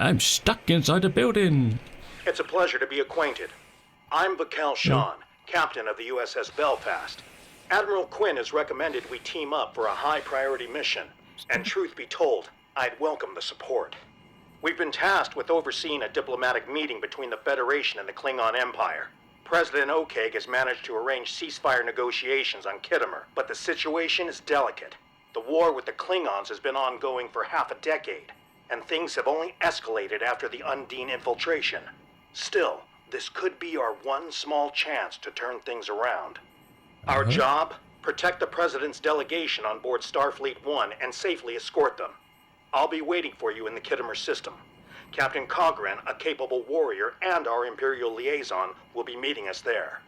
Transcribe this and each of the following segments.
I'm stuck inside a building. It's a pleasure to be acquainted. I'm Vakel Shawn, captain of the USS Belfast. Admiral Quinn has recommended we team up for a high-priority mission, and truth be told, I'd welcome the support. We've been tasked with overseeing a diplomatic meeting between the Federation and the Klingon Empire. President Okeg has managed to arrange ceasefire negotiations on Khitomer, but the situation is delicate. The war with the Klingons has been ongoing for half a decade, and things have only escalated after the Undine infiltration. Still, this could be our one small chance to turn things around. Our job? Protect the President's delegation on board Starfleet 1 and safely escort them. I'll be waiting for you in the Khitomer system. Captain Cogran, a capable warrior, and our Imperial liaison will be meeting us there.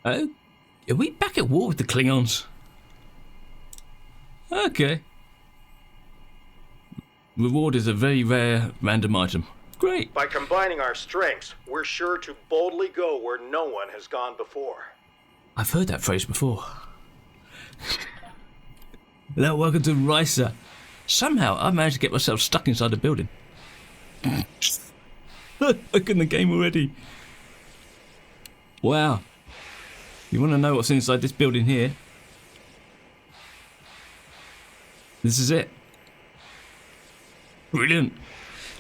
Oh, are we back at war with the Klingons? Okay. Reward is a very rare random item. Great. By combining our strengths, we're sure to boldly go where no one has gone before. I've heard that phrase before. Hello, welcome to Risa. Somehow I managed to get myself stuck inside a building. Look in the game already. Wow. You want to know what's inside this building here? This is it. Brilliant.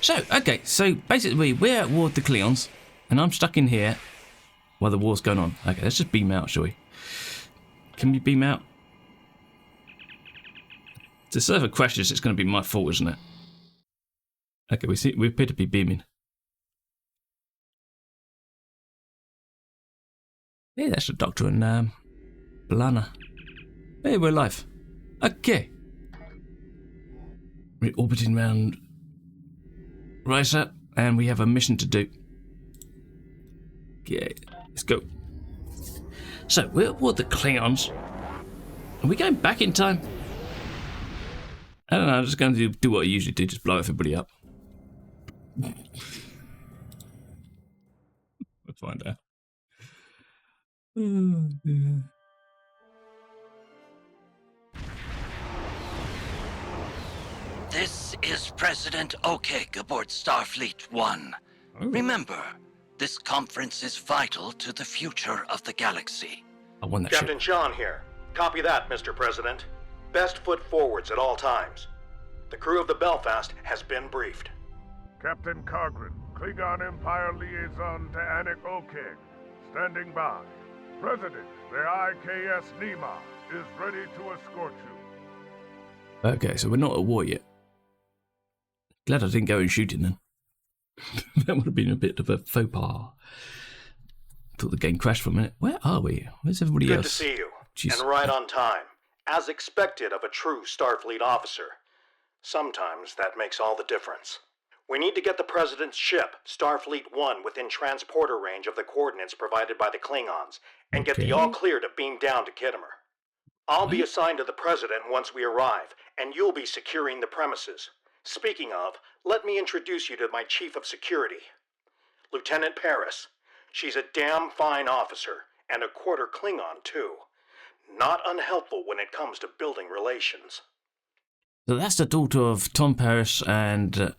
So basically we're at war with the Klingons, and I'm stuck in here while the war's going on. Okay, let's just beam out, shall we? Can we beam out? If the server crashes, it's going to be my fault, isn't it? Okay, we appear to be beaming. Hey, that's the Doctor and Balana. Hey, we're alive. Okay. We're orbiting around Risa, and we have a mission to do. Okay, let's go. So, we're at war with the Klingons. Are we going back in time? I don't know, I'm just going to do what I usually do, just blow everybody up. We'll find out. Oh, dear. This is President Okeg aboard Starfleet 1. Oh. Remember, this conference is vital to the future of the galaxy. I won that Captain shit. Shawn here. Copy that, Mr. President. Best foot forwards at all times. The crew of the Belfast has been briefed. Captain Cogran, Klingon Empire liaison to Anik Okeg, standing by. President, the IKS Nema is ready to escort you. Okay, so we're not at war yet. Glad I didn't go and shoot him then. That would have been a bit of a faux pas. Thought the game crashed for a minute. Where are we? Where's everybody Good else? to see you. Jeez. And right on time. As expected of a true Starfleet officer. Sometimes that makes all the difference. We need to get the President's ship, Starfleet 1, within transporter range of the coordinates provided by the Klingons, and get the all-clear to beam down to Khitomer. I'll be assigned to the President once we arrive, and you'll be securing the premises. Speaking of, let me introduce you to my Chief of Security, Lieutenant Paris. She's a damn fine officer, and a quarter Klingon, too. Not unhelpful when it comes to building relations. So that's the daughter of Tom Paris and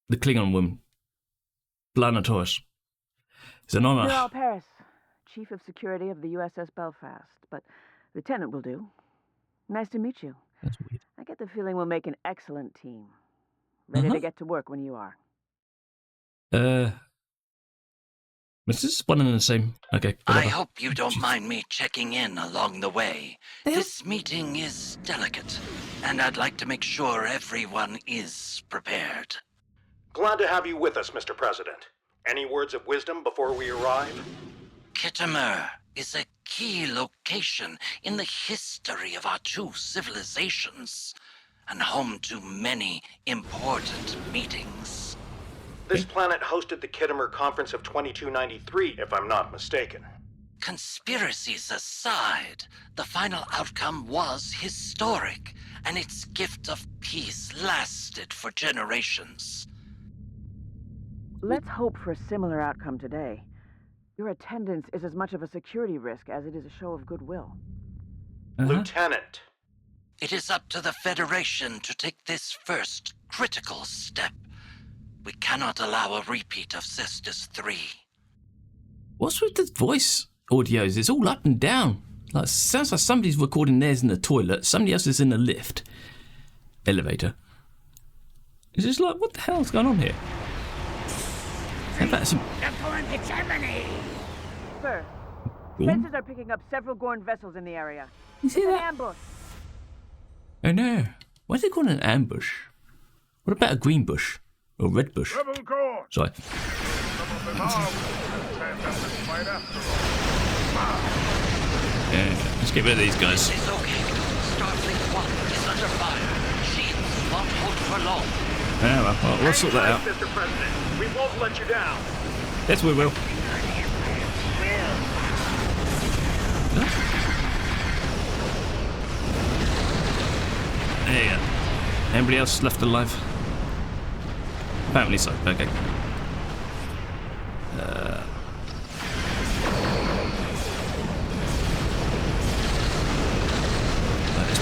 the Klingon woman, Blana Torres. It's an honor. General Paris, Chief of Security of the USS Belfast, but Lieutenant will do. Nice to meet you. That's weird. I get the feeling we'll make an excellent team. Ready to get to work when you are. Is this one and the same? Okay. Whatever. I hope you don't mind me checking in along the way. This meeting is delicate, and I'd like to make sure everyone is prepared. Glad to have you with us, Mr. President. Any words of wisdom before we arrive? Khitomer is a key location in the history of our two civilizations, and home to many important meetings. This planet hosted the Khitomer Conference of 2293, if I'm not mistaken. Conspiracies aside, the final outcome was historic, and its gift of peace lasted for generations. Let's hope for a similar outcome today. Your attendance is as much of a security risk as it is a show of goodwill. Lieutenant. It is up to the Federation to take this first critical step, We cannot allow a repeat of Cestus 3. What's with the voice audios? It's all up and down. Like, sounds like somebody's recording theirs in the toilet, somebody else is in the lift. Elevator. It's just like, what the hell's going on here? How about some... Sir, Gorn? sensors are picking up several Gorn vessels in the area. You see It's an that? ambush. Oh no. Why is it called an ambush? What about a green bush? Or red bush? Rebel Gorn! Sorry. Some of them are stand up and fight after all. Yeah, let's get rid of these guys. It's okay. Starfleet 1 is under fire. Shields won't hold for long. Yeah, well, we'll sort that out. Mr. President, we won't let you down. Yes, we will. There you go. Anybody else left alive? Apparently so. Okay.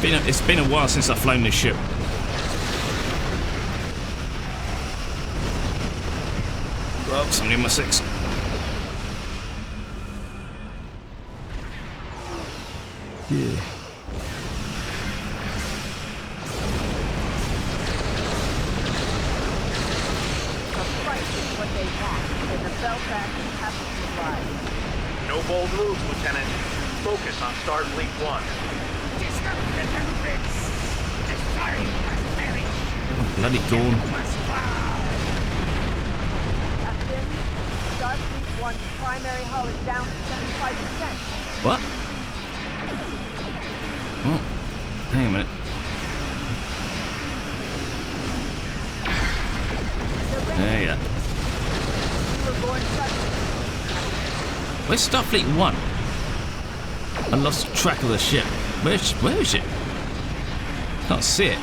It's been a while since I've flown this ship. Well, somebody in my 6. Yeah. The fight is what they want, and the Belfast has to survive. No bold moves, Lieutenant. Focus on Starfleet 1. Bloody Gorn. Captain, Starfleet 1's primary hull is down to 75%. What? Oh, hang a minute. There you go. We're going Where's Starfleet 1? I lost track of the ship. Where is it? Can't see it.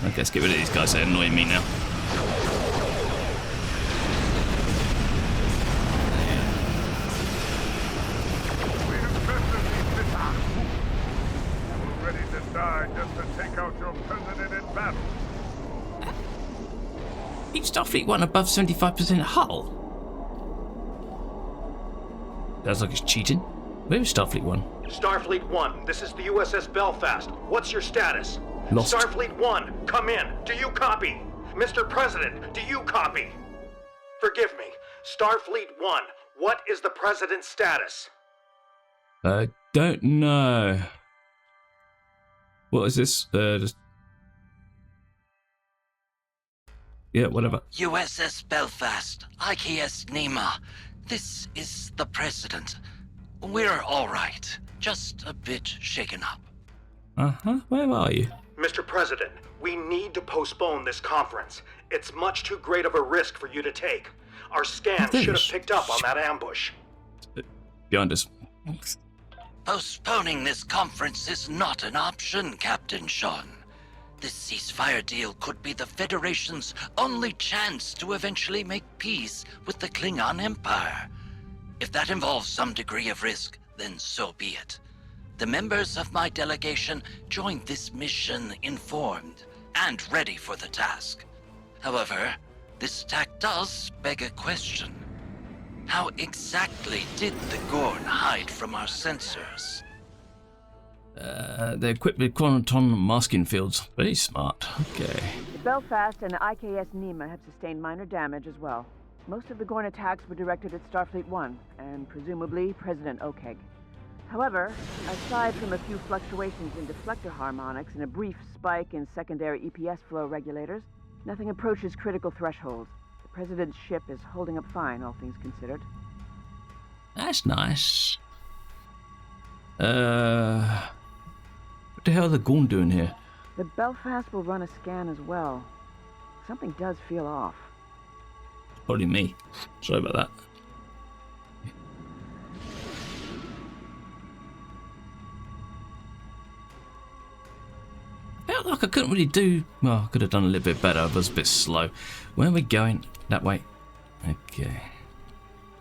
Okay, let's get rid of these guys. They're annoying me now. We invested in this army. We're ready to die just to take out your president in battle. Keep Starfleet 1 above 75% hull. Sounds like it's cheating. Where is Starfleet 1? Starfleet 1, this is the USS Belfast. What's your status? Lost. Starfleet 1, come in. Do you copy? Mr. President, do you copy? Forgive me. Starfleet 1, what is the President's status? I don't know. What is this? Just... Yeah, whatever. USS Belfast, IKS Nema. This is the President. We're all right. Just a bit shaken up. Uh-huh. Where are you? Mr. President, we need to postpone this conference. It's much too great of a risk for you to take. Our scans should have picked up on that ambush. Behind us. Postponing this conference is not an option, Captain Sean. This ceasefire deal could be the Federation's only chance to eventually make peace with the Klingon Empire. If that involves some degree of risk, then so be it. The members of my delegation joined this mission informed and ready for the task. However, this attack does beg a question. How exactly did the Gorn hide from our sensors? They're equipped with quantum masking fields. Very smart. Okay. The Belfast and the IKS Nema have sustained minor damage as well. Most of the Gorn attacks were directed at Starfleet 1, and presumably President Okeg. However, aside from a few fluctuations in deflector harmonics and a brief spike in secondary EPS flow regulators, nothing approaches critical thresholds. The President's ship is holding up fine, all things considered. That's nice. What the hell are the Gorn doing here? The Belfast will run a scan as well. Something does feel off. Probably me. Sorry about that. Felt like I couldn't really do... Well, I could have done a little bit better. I was a bit slow. Where are we going? That way. Okay.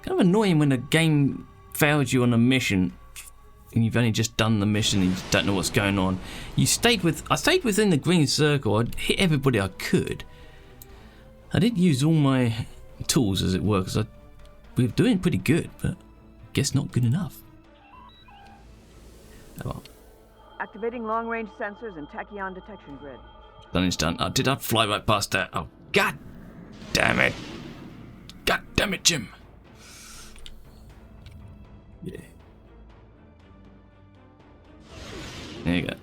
Kind of annoying when a game fails you on a mission and you've only just done the mission and you don't know what's going on. I stayed within the green circle. I hit everybody I could. I didn't use all my tools, as it were, because we were doing pretty good, but I guess not good enough. Oh well. Activating long-range sensors and tachyon detection grid. Done is done. Oh, did I fly right past that? Oh, god damn it. God damn it, Jim. Yeah. There you go.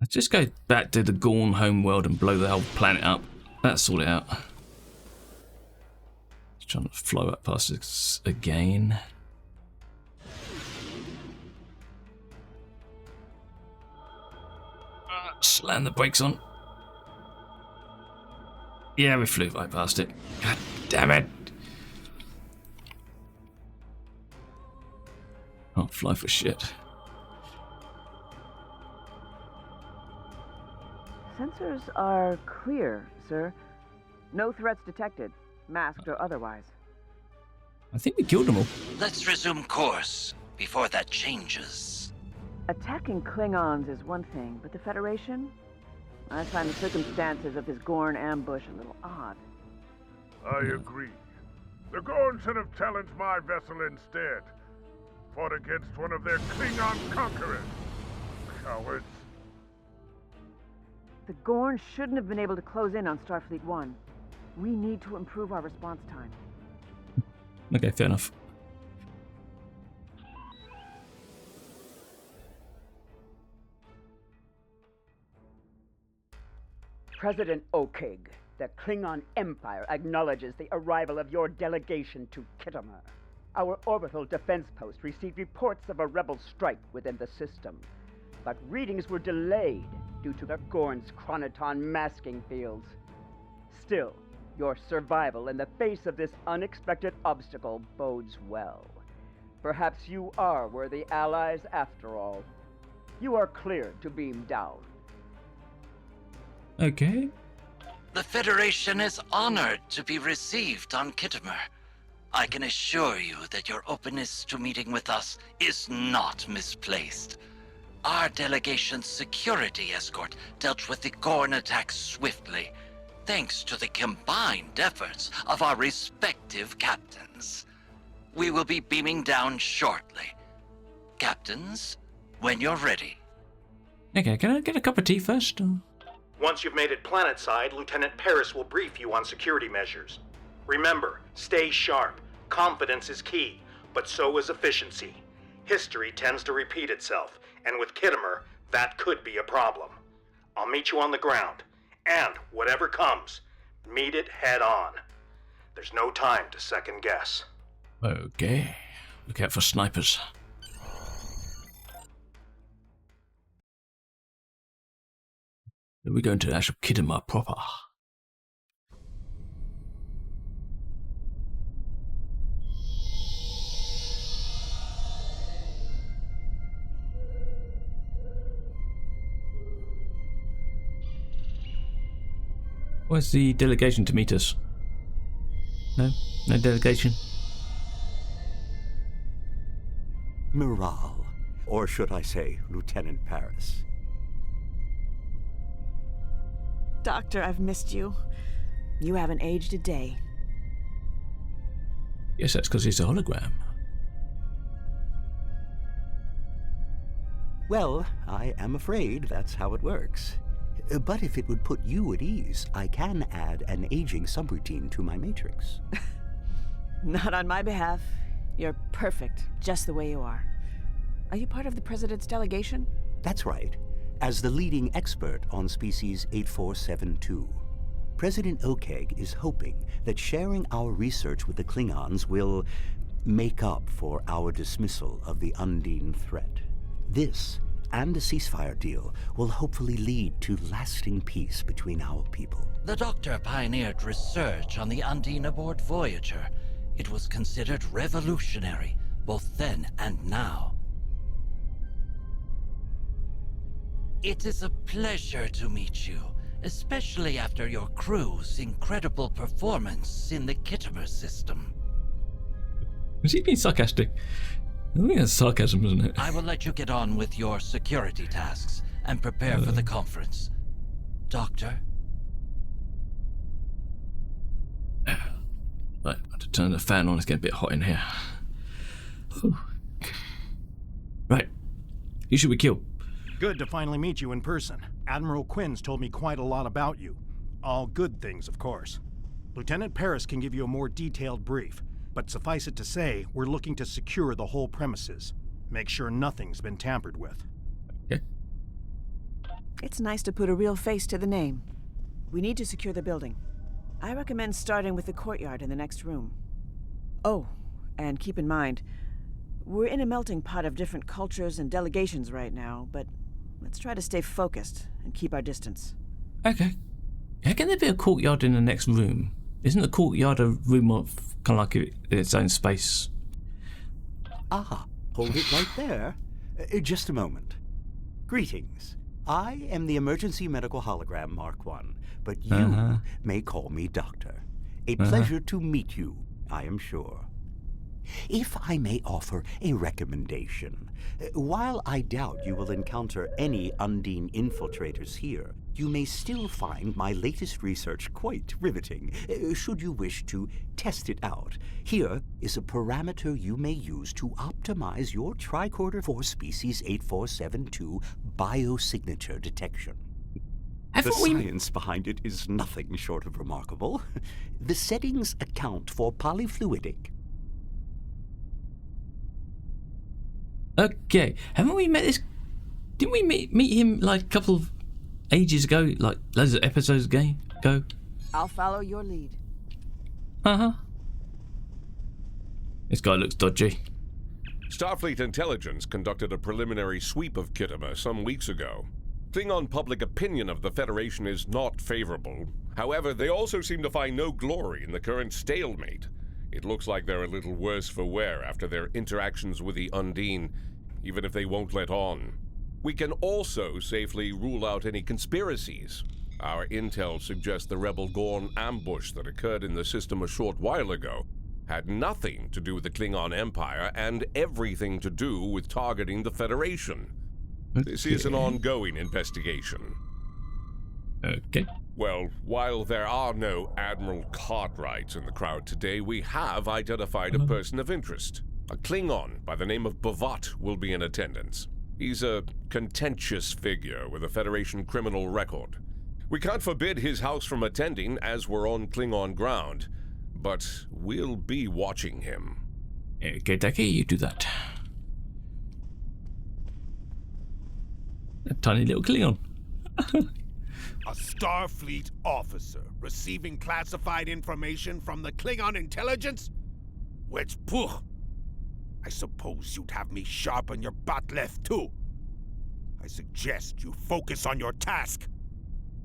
Let's just go back to the Gorn homeworld and blow the whole planet up. That'll sort it out. Just trying to fly right past this again. Slam the brakes on. Yeah, we flew right past it. God damn it. Oh, fly for shit. Sensors are clear, sir. No threats detected, masked or otherwise. I think we killed them all. Let's resume course before that changes. Attacking Klingons is one thing, but the Federation? I find the circumstances of this Gorn ambush a little odd. I agree. The Gorn should have challenged my vessel instead. Fought against one of their Klingon conquerors. Cowards. The Gorn shouldn't have been able to close in on Starfleet 1. We need to improve our response time. Okay, fair enough. President Okeg, the Klingon Empire acknowledges the arrival of your delegation to Khitomer. Our orbital defense post received reports of a rebel strike within the system, but readings were delayed due to the Gorn's chronoton masking fields. Still, your survival in the face of this unexpected obstacle bodes well. Perhaps you are worthy allies after all. You are cleared to beam down. Okay. The Federation is honored to be received on Khitomer. I can assure you that your openness to meeting with us is not misplaced. Our delegation's security escort dealt with the Gorn attack swiftly, thanks to the combined efforts of our respective captains. We will be beaming down shortly. Captains, when you're ready. Okay, can I get a cup of tea first? Or? Once you've made it planetside, Lieutenant Paris will brief you on security measures. Remember, stay sharp. Confidence is key, but so is efficiency. History tends to repeat itself, and with Khitomer, that could be a problem. I'll meet you on the ground, and whatever comes, meet it head on. There's no time to second guess. Okay. Look out for snipers. Then we go into the actual Khitomer proper. Where's the delegation to meet us? No? No delegation? Miral, or should I say, Lieutenant Paris. Doctor, I've missed you. You haven't aged a day. Yes, that's because he's a hologram. Well, I am afraid that's how it works. But if it would put you at ease, I can add an aging subroutine to my matrix. Not on my behalf. You're perfect, just the way you are. Are you part of the President's delegation? That's right. As the leading expert on species 8472. President Okeg is hoping that sharing our research with the Klingons will make up for our dismissal of the Undine threat. This, and a ceasefire deal, will hopefully lead to lasting peace between our people. The Doctor pioneered research on the Undine aboard Voyager. It was considered revolutionary, both then and now. It is a pleasure to meet you, especially after your crew's incredible performance in the Khitomer system. Was he being sarcastic? I think that's sarcasm, isn't it? I will let you get on with your security tasks and prepare for the conference. Doctor? Right, I have to turn the fan on. It's getting a bit hot in here. Whew. Right, who should we kill? Good to finally meet you in person. Admiral Quinn's told me quite a lot about you. All good things, of course. Lieutenant Paris can give you a more detailed brief, but suffice it to say, we're looking to secure the whole premises. Make sure nothing's been tampered with. Okay. It's nice to put a real face to the name. We need to secure the building. I recommend starting with the courtyard in the next room. Oh, and keep in mind, we're in a melting pot of different cultures and delegations right now, but let's try to stay focused and keep our distance. Okay. How can there be a courtyard in the next room? Isn't the courtyard a room of kind of like its own space? Ah, hold it right there. Just a moment. Greetings. I am the Emergency Medical Hologram Mark I, but you may call me Doctor. A pleasure to meet you, I am sure. If I may offer a recommendation, while I doubt you will encounter any Undine infiltrators here, you may still find my latest research quite riveting, should you wish to test it out. Here is a parameter you may use to optimize your tricorder for species 8472 biosignature detection. The science behind it is nothing short of remarkable. The settings account for polyfluidic. Okay, haven't we met this? Didn't we meet him like a couple of ages ago, like loads of episodes ago? I'll follow your lead. This guy looks dodgy. Starfleet Intelligence conducted a preliminary sweep of Kittimer some weeks ago. Klingon public opinion of the Federation is not favorable. However, they also seem to find no glory in the current stalemate. It looks like they're a little worse for wear after their interactions with the Undine, even if they won't let on. We can also safely rule out any conspiracies. Our intel suggests the rebel Gorn ambush that occurred in the system a short while ago had nothing to do with the Klingon Empire and everything to do with targeting the Federation. This is an ongoing investigation. Okay. Well, while there are no Admiral Cartwrights in the crowd today, we have identified a person of interest. A Klingon by the name of Bavat will be in attendance. He's a contentious figure with a Federation criminal record. We can't forbid his house from attending as we're on Klingon ground, but we'll be watching him. Okay, Ducky, you do that. A tiny little Klingon. A Starfleet officer receiving classified information from the Klingon intelligence? Which, pooh! I suppose you'd have me sharpen your butt left too. I suggest you focus on your task.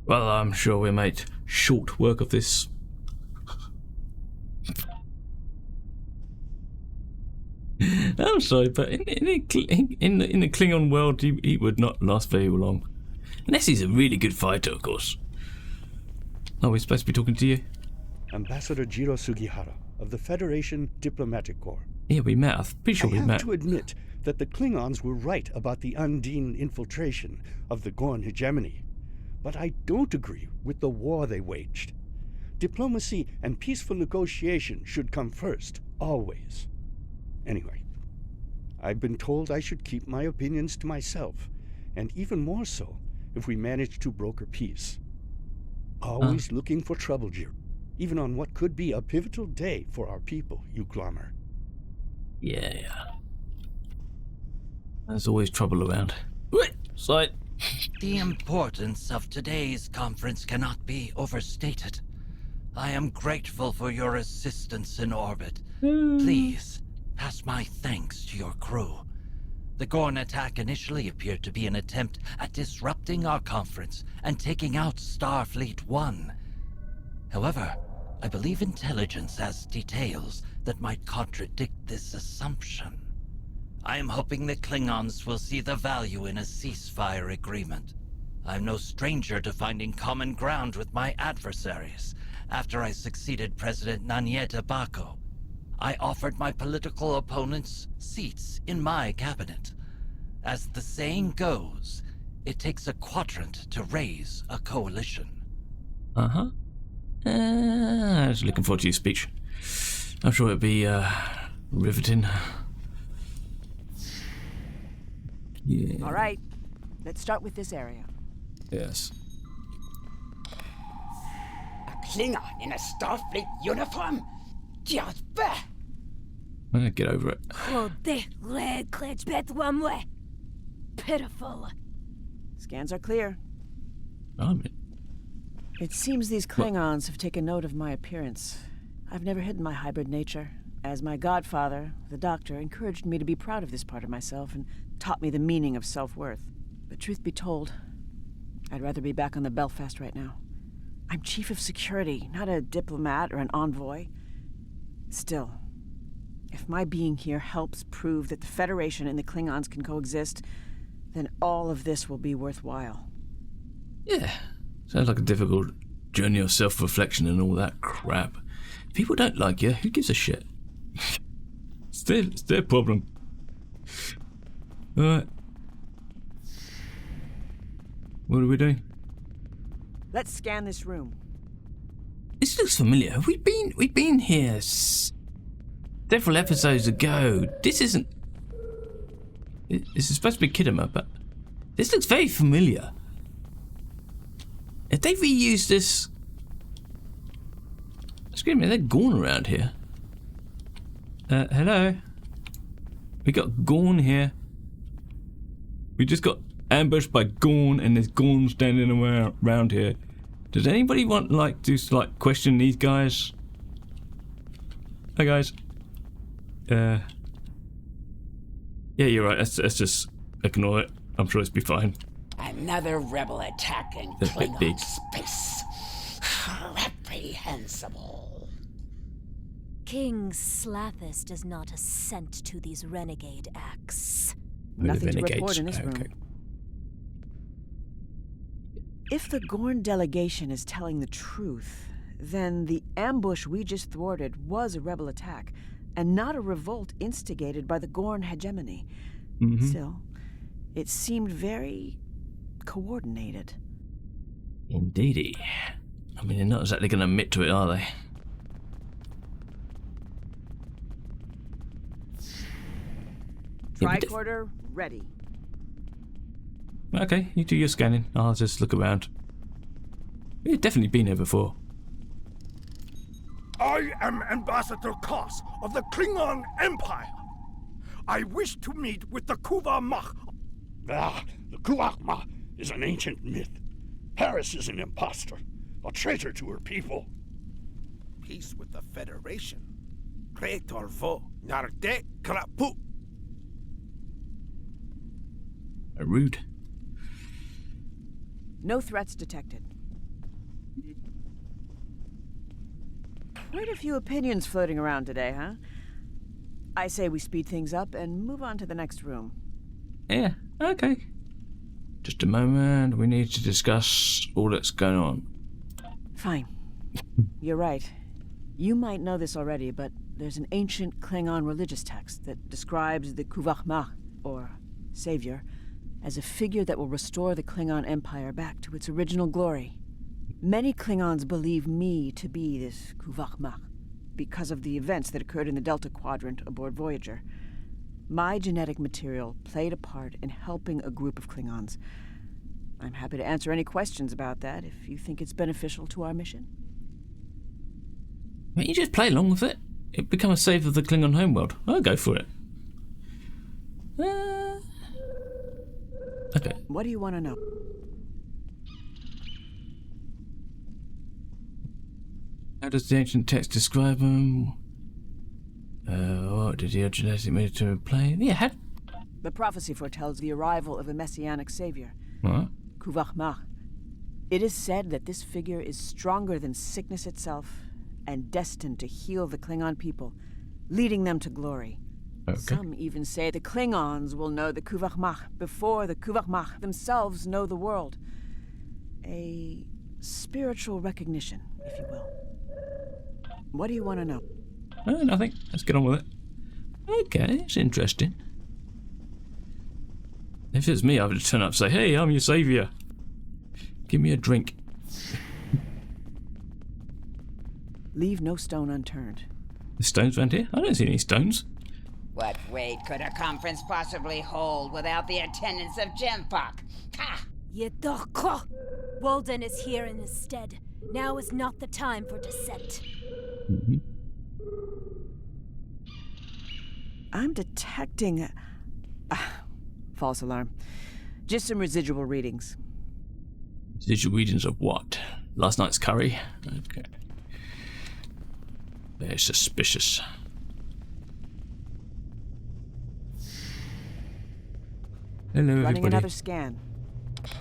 Well, I'm sure we made short work of this. I'm sorry, but in the Klingon world, he would not last very long. Unless he's a really good fighter, of course. Oh, we're supposed to be talking to you? Ambassador Jiro Sugihara of the Federation Diplomatic Corps. Yeah, we met. I'm pretty sure we met. I have to admit that the Klingons were right about the Undine infiltration of the Gorn hegemony. But I don't agree with the war they waged. Diplomacy and peaceful negotiation should come first, always. Anyway, I've been told I should keep my opinions to myself, and even more so if we manage to broker peace. Always looking for trouble, Jiro, even on what could be a pivotal day for our people, you glommer. Yeah. There's always trouble around. Sight. The importance of today's conference cannot be overstated. I am grateful for your assistance in orbit. Please, pass my thanks to your crew. The Gorn attack initially appeared to be an attempt at disrupting our conference and taking out Starfleet 1. However, I believe intelligence has details that might contradict this assumption. I am hoping the Klingons will see the value in a ceasefire agreement. I'm no stranger to finding common ground with my adversaries after I succeeded President Nanyeta Bako. I offered my political opponents seats in my cabinet. As the saying goes, it takes a quadrant to raise a coalition. Uh-huh. I was looking forward to your speech. I'm sure it'll be riveting. Yeah. All right, let's start with this area. Yes. A Klingon in a Starfleet uniform? Just bah! Get over it. Pitiful. Scans are clear. Oh, man. It seems these Klingons have taken note of my appearance. I've never hidden my hybrid nature, as my godfather, the Doctor, encouraged me to be proud of this part of myself and taught me the meaning of self-worth. But truth be told, I'd rather be back on the Belfast right now. I'm chief of security, not a diplomat or an envoy. Still, if my being here helps prove that the Federation and the Klingons can coexist, then all of this will be worthwhile. Yeah. Sounds like a difficult journey of self-reflection and all that crap. If people don't like you, who gives a shit? It's their problem. Alright. What are we doing? Let's scan this room. This looks familiar. Have we been here several episodes ago? This isn't... This is supposed to be Kittimer, but this looks very familiar. If they reused this... Excuse me, they're Gorn around here. Hello? We got Gorn here. We just got ambushed by Gorn, and there's Gorn standing around here. Does anybody want, to question these guys? Hi, guys. Yeah, you're right. Let's just ignore it. I'm sure it'll be fine. Another rebel attack in That's a bit big. Klingon space. Reprehensible. King Slathis does not assent to these renegade acts. Nothing to report in this room. If the Gorn delegation is telling the truth, then the ambush we just thwarted was a rebel attack, and not a revolt instigated by the Gorn hegemony. Mm-hmm. Still, it seemed very coordinated. Indeedy. I mean, they're not exactly going to admit to it, are they? Tricorder ready. Okay, you do your scanning. I'll just look around. We've definitely been here before. I am Ambassador Koss of the Klingon Empire. I wish to meet with the Kuvah-Mach. The Kuvah-Mach is an ancient myth. Paris is an impostor, a traitor to her people. Peace with the Federation. Creator vo narde krapu. Rude. No threats detected. Quite a few opinions floating around today, huh? I say we speed things up and move on to the next room. Yeah, okay. Just a moment. We need to discuss all that's going on. Fine. You're right. You might know this already, but there's an ancient Klingon religious text that describes the Kuvah-Mach, or Savior, as a figure that will restore the Klingon Empire back to its original glory. Many Klingons believe me to be this Kuvah-Mach because of the events that occurred in the Delta Quadrant aboard Voyager. My genetic material played a part in helping a group of Klingons. I'm happy to answer any questions about that if you think it's beneficial to our mission. Why don't you just play along with it? It become a save of the Klingon homeworld. I'll go for it. Okay. What do you want to know? How does the ancient text describe them? What did your genetic material play? Yeah, The prophecy foretells the arrival of a messianic savior, What? Kuvah-Mach. It is said that this figure is stronger than sickness itself and destined to heal the Klingon people, leading them to glory. Okay. Some even say the Klingons will know the Kuvah-Mach before the Kuvah-Mach themselves know the world. A spiritual recognition, if you will. What do you want to know? Nothing. Let's get on with it. Okay, it's interesting. If it's me, I would just turn up and say, hey, I'm your saviour. Give me a drink. Leave no stone unturned. The stones around here? I don't see any stones. What weight could a conference possibly hold without the attendance of Jimfuck? Ha! Yedoko! Walden is here in his stead. Now is not the time for dissent. Mm-hmm. I'm detecting... false alarm. Just some residual readings. Residual readings of what? Last night's curry? Okay. They're suspicious. Hello, Running everybody. another scan.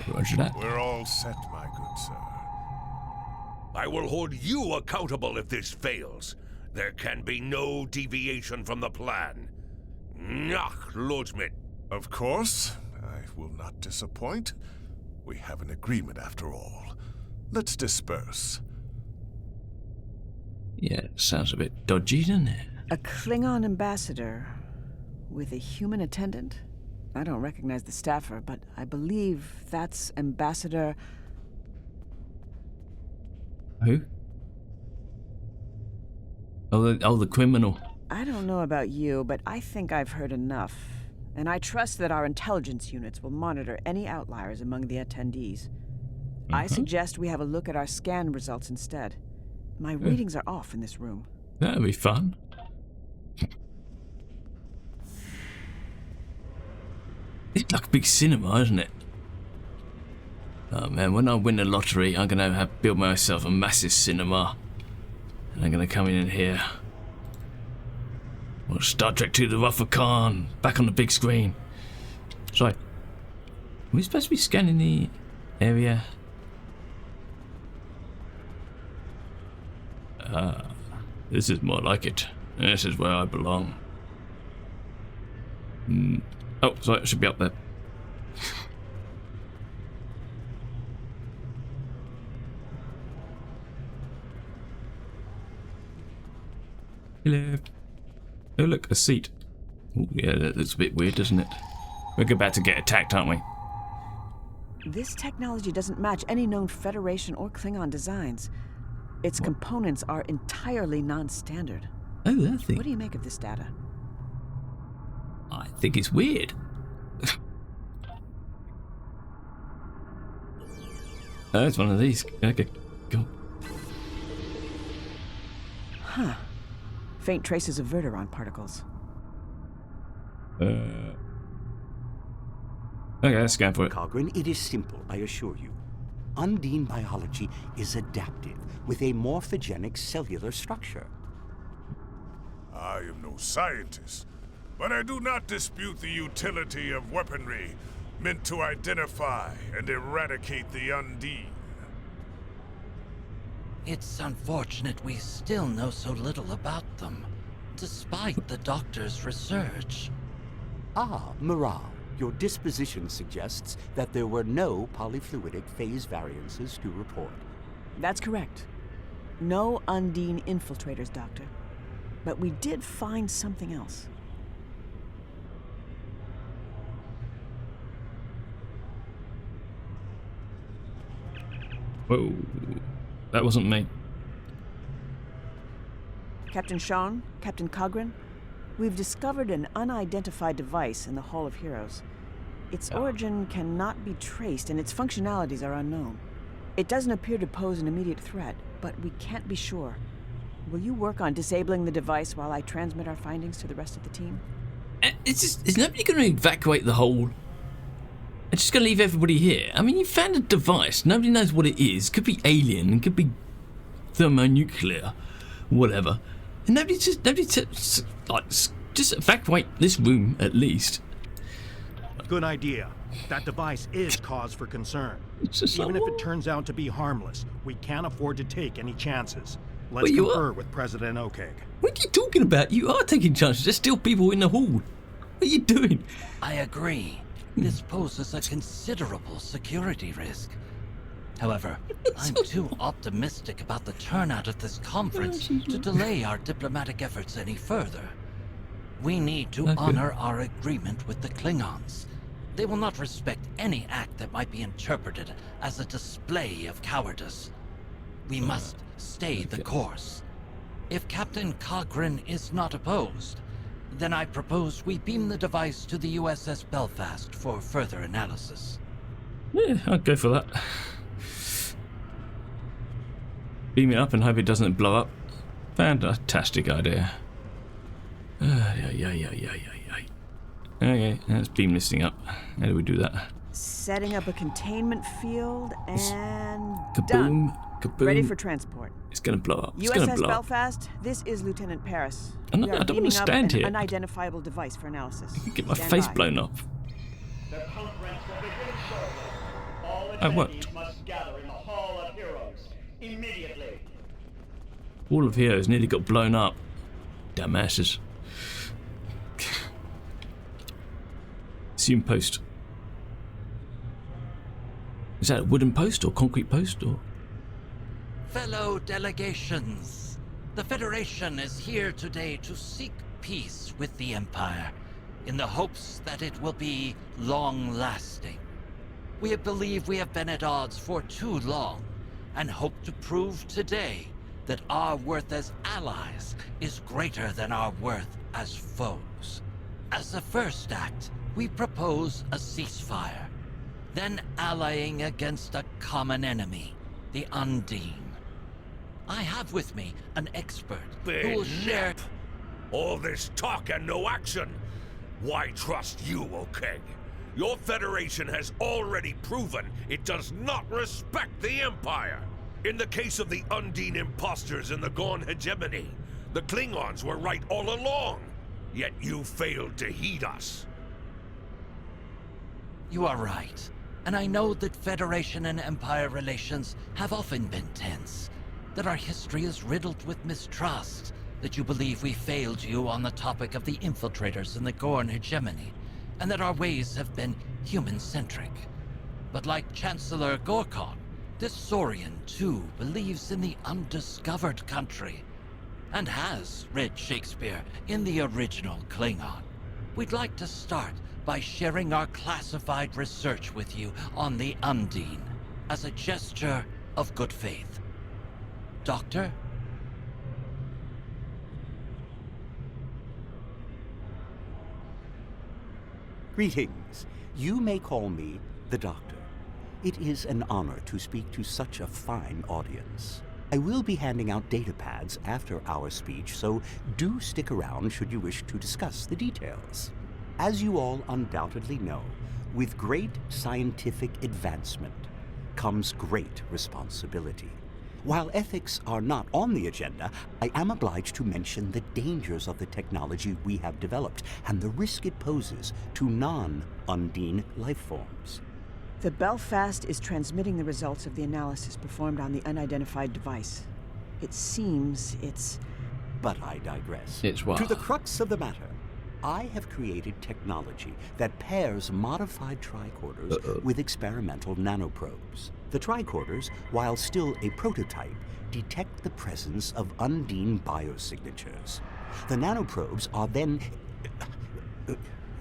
Roger that. We're all set, my good sir. I will hold you accountable if this fails. There can be no deviation from the plan. Nach, Lodgman. Of course, I will not disappoint. We have an agreement after all. Let's disperse. Yeah, sounds a bit dodgy, doesn't it? A Klingon ambassador with a human attendant? I don't recognize the staffer, but I believe that's Ambassador... Who? Oh, the criminal. I don't know about you, but I think I've heard enough. And I trust that our intelligence units will monitor any outliers among the attendees. I suggest we have a look at our scan results instead. My readings are off in this room. That'll be fun. It's like a big cinema, isn't it? Oh man, when I win the lottery, I'm gonna build myself a massive cinema. And I'm gonna come in here. Well, Star Trek II: The Wrath of Khan, back on the big screen. Sorry. Are we supposed to be scanning the area? This is more like it. This is where I belong. Oh, sorry, it should be up there. Hello. Oh look, a seat. Oh yeah, that looks a bit weird, doesn't it? We're about to get attacked, aren't we? This technology doesn't match any known Federation or Klingon designs. Its components are entirely non-standard. Oh, that thing. What do you make of this data? I think it's weird. Oh, it's one of these. Okay, go. Huh. Faint traces of verteron particles. Okay, let's scan for it. Cogran, it is simple, I assure you. Undine biology is adaptive, with a morphogenic cellular structure. I am no scientist, but I do not dispute the utility of weaponry meant to identify and eradicate the Undine. It's unfortunate we still know so little about them, despite the doctor's research. Ah, morale. Your disposition suggests that there were no polyfluidic phase variances to report. That's correct. No Undine infiltrators, Doctor. But we did find something else. Whoa. That wasn't me. Captain Sean, Captain Cogran, we've discovered an unidentified device in the Hall of Heroes. Its origin cannot be traced and its functionalities are unknown. It doesn't appear to pose an immediate threat, but we can't be sure. Will you work on disabling the device while I transmit our findings to the rest of the team? Is nobody going to evacuate the hole? It's just going to leave everybody here. I mean, you found a device. Nobody knows what it is. Could be alien. Could be thermonuclear. Whatever. And nobody just evacuate this room at least. Good idea. That device is cause for concern. Even if it turns out to be harmless, we can't afford to take any chances. Let's confer with President Okeg. What are you talking about? You are taking chances. There's still people in the hall. What are you doing? I agree. This poses a considerable security risk. However, I'm too optimistic about the turnout of this conference to delay our diplomatic efforts any further. We need to honor our agreement with the Klingons. They will not respect any act that might be interpreted as a display of cowardice. We must stay the course. If Captain Coghren is not opposed, then I propose we beam the device to the USS Belfast for further analysis. Yeah, I'll go for that. Beam it up and hope it doesn't blow up. Fantastic idea. Okay, let's beam this thing up. How do we do that? Setting up a containment field and Kaboom, done. kaboom. Ready for transport. It's gonna blow up. It's gonna USS blow up. Belfast, this is Lieutenant Paris. I We don't are want to beaming stand up here. an unidentifiable device for analysis. I could get my Stand face by. blown off. The conference will begin shortly. All Oh, what? attendees must gather in the Hall of Heroes immediately. All of Heroes nearly got blown up. Dumbasses. Assume post. Is that a wooden post or concrete post or? Fellow delegations, the Federation is here today to seek peace with the Empire, in the hopes that it will be long-lasting. We believe we have been at odds for too long, and hope to prove today that our worth as allies is greater than our worth as foes. As a first act, we propose a ceasefire, then allying against a common enemy, the Undine. I have with me an expert who will share... All this talk and no action. Why trust you, Okeg? Your Federation has already proven it does not respect the Empire. In the case of the Undine imposters in the Gorn hegemony, the Klingons were right all along, yet you failed to heed us. You are right, and I know that Federation and Empire relations have often been tense, that our history is riddled with mistrust, that you believe we failed you on the topic of the infiltrators in the Gorn hegemony, and that our ways have been human-centric. But like Chancellor Gorkon, this Saurian too believes in the undiscovered country, and has read Shakespeare in the original Klingon. We'd like to start by sharing our classified research with you on the Undine, as a gesture of good faith. Doctor? Greetings. You may call me the Doctor. It is an honor to speak to such a fine audience. I will be handing out data pads after our speech, so do stick around should you wish to discuss the details. As you all undoubtedly know, with great scientific advancement comes great responsibility. While ethics are not on the agenda, I am obliged to mention the dangers of the technology we have developed and the risk it poses to non-Undine life forms. The Belfast is transmitting the results of the analysis performed on the unidentified device. It seems it's... But I digress. It's what? To the crux of the matter, I have created technology that pairs modified tricorders with experimental nanoprobes. The tricorders, while still a prototype, detect the presence of Undine biosignatures. The nanoprobes are then...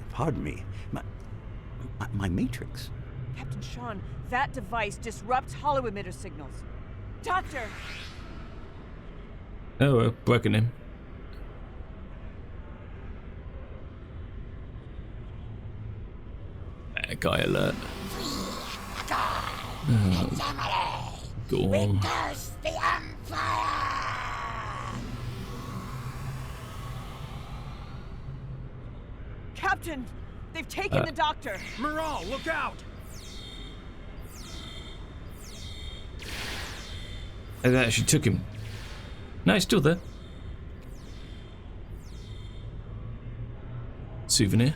pardon me, my matrix. Captain Sean, that device disrupts hollow emitter signals. Doctor! Oh, we're working him. Bad guy alert. Oh, go on. Curse the Empire! Captain! They've taken the doctor! Miral, look out! And that actually took him. No, he's still there. Souvenir.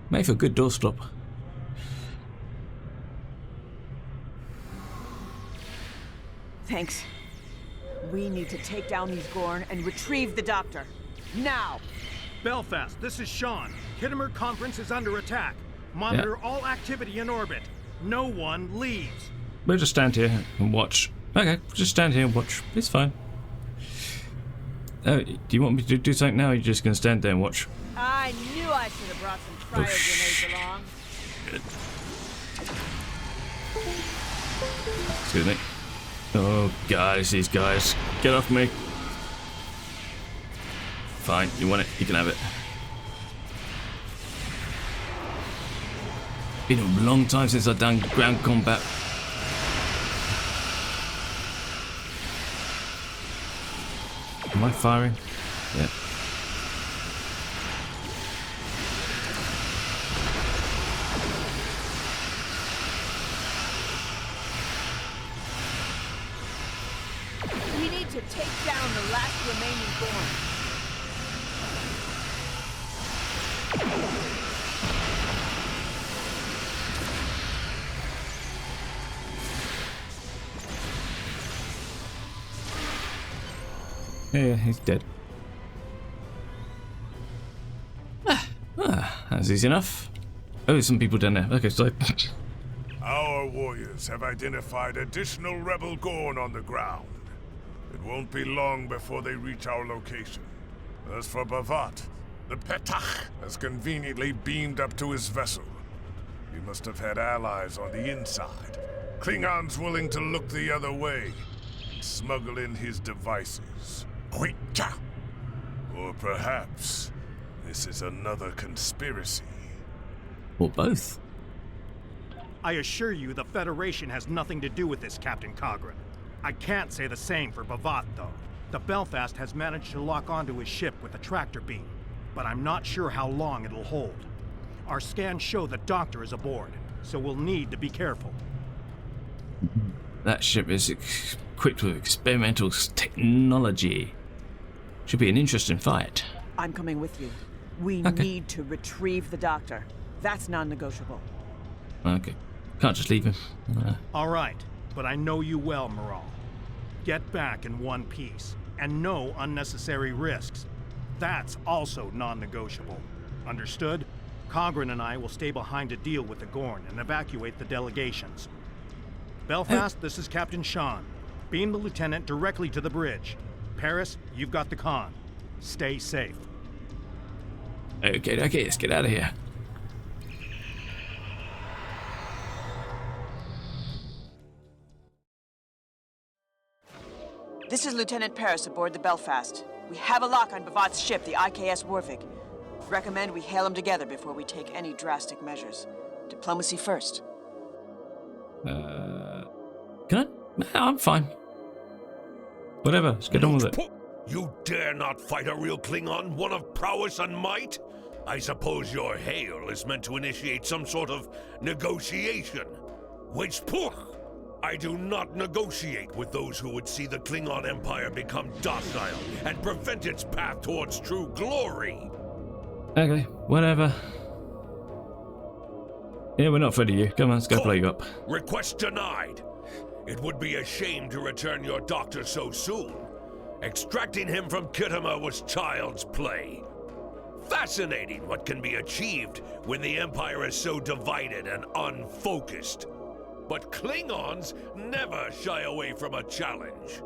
Made for a good doorstop. Thanks. We need to take down these Gorn and retrieve the doctor. Now! Belfast, this is Sean. Kittimer Conference is under attack. Monitor all activity in orbit. No one leaves. We'll just stand here and watch. Okay, just stand here and watch. It's fine. Do you want me to do something now, or are you just going to stand there and watch? I knew I should have brought some cryo grenades along. Excuse me. Oh, guys, these guys. Get off me. Fine, you want it, you can have it. Been a long time since I've done ground combat. Am I firing? Yeah. We need to take down the last remaining Gorn. Yeah, he's dead. That's easy enough. Oh, there's some people down there. Okay, so Our warriors have identified additional rebel Gorn on the ground. It won't be long before they reach our location. As for Bavat, the Petach has conveniently beamed up to his vessel. He must have had allies on the inside. Klingons willing to look the other way and smuggle in his devices. Quitta! Or perhaps this is another conspiracy. or both. I assure you the Federation has nothing to do with this, Captain Cogran. I can't say the same for Bavat, though. The Belfast has managed to lock onto his ship with a tractor beam, but I'm not sure how long it'll hold. Our scans show the Doctor is aboard, so we'll need to be careful. That ship is equipped with experimental technology. Should be an interesting fight. I'm coming with you. We need to retrieve the Doctor. That's non-negotiable. Okay. Can't just leave him. All right, but I know you well, Moral. Get back in one piece, and no unnecessary risks. That's also non-negotiable. Understood? Cogran and I will stay behind to deal with the Gorn and evacuate the delegations. Belfast, this is Captain Sean. Beam the lieutenant directly to the bridge. Paris, you've got the con. Stay safe. Okay, let's get out of here. This is Lieutenant Paris aboard the Belfast. We have a lock on Bavat's ship, the IKS Warwick. Recommend we hail them together before we take any drastic measures. Diplomacy first. Can I? I'm fine. Whatever, let's get on with it. You dare not fight a real Klingon, one of prowess and might? I suppose your hail is meant to initiate some sort of negotiation. Which, I do not negotiate with those who would see the Klingon Empire become docile and prevent its path towards true glory. Okay, whatever. Yeah, we're not afraid of you. Come on, let's go play you up. Request denied. It would be a shame to return your doctor so soon. Extracting him from Kittima was child's play. Fascinating what can be achieved when the Empire is so divided and unfocused. But Klingons never shy away from a challenge.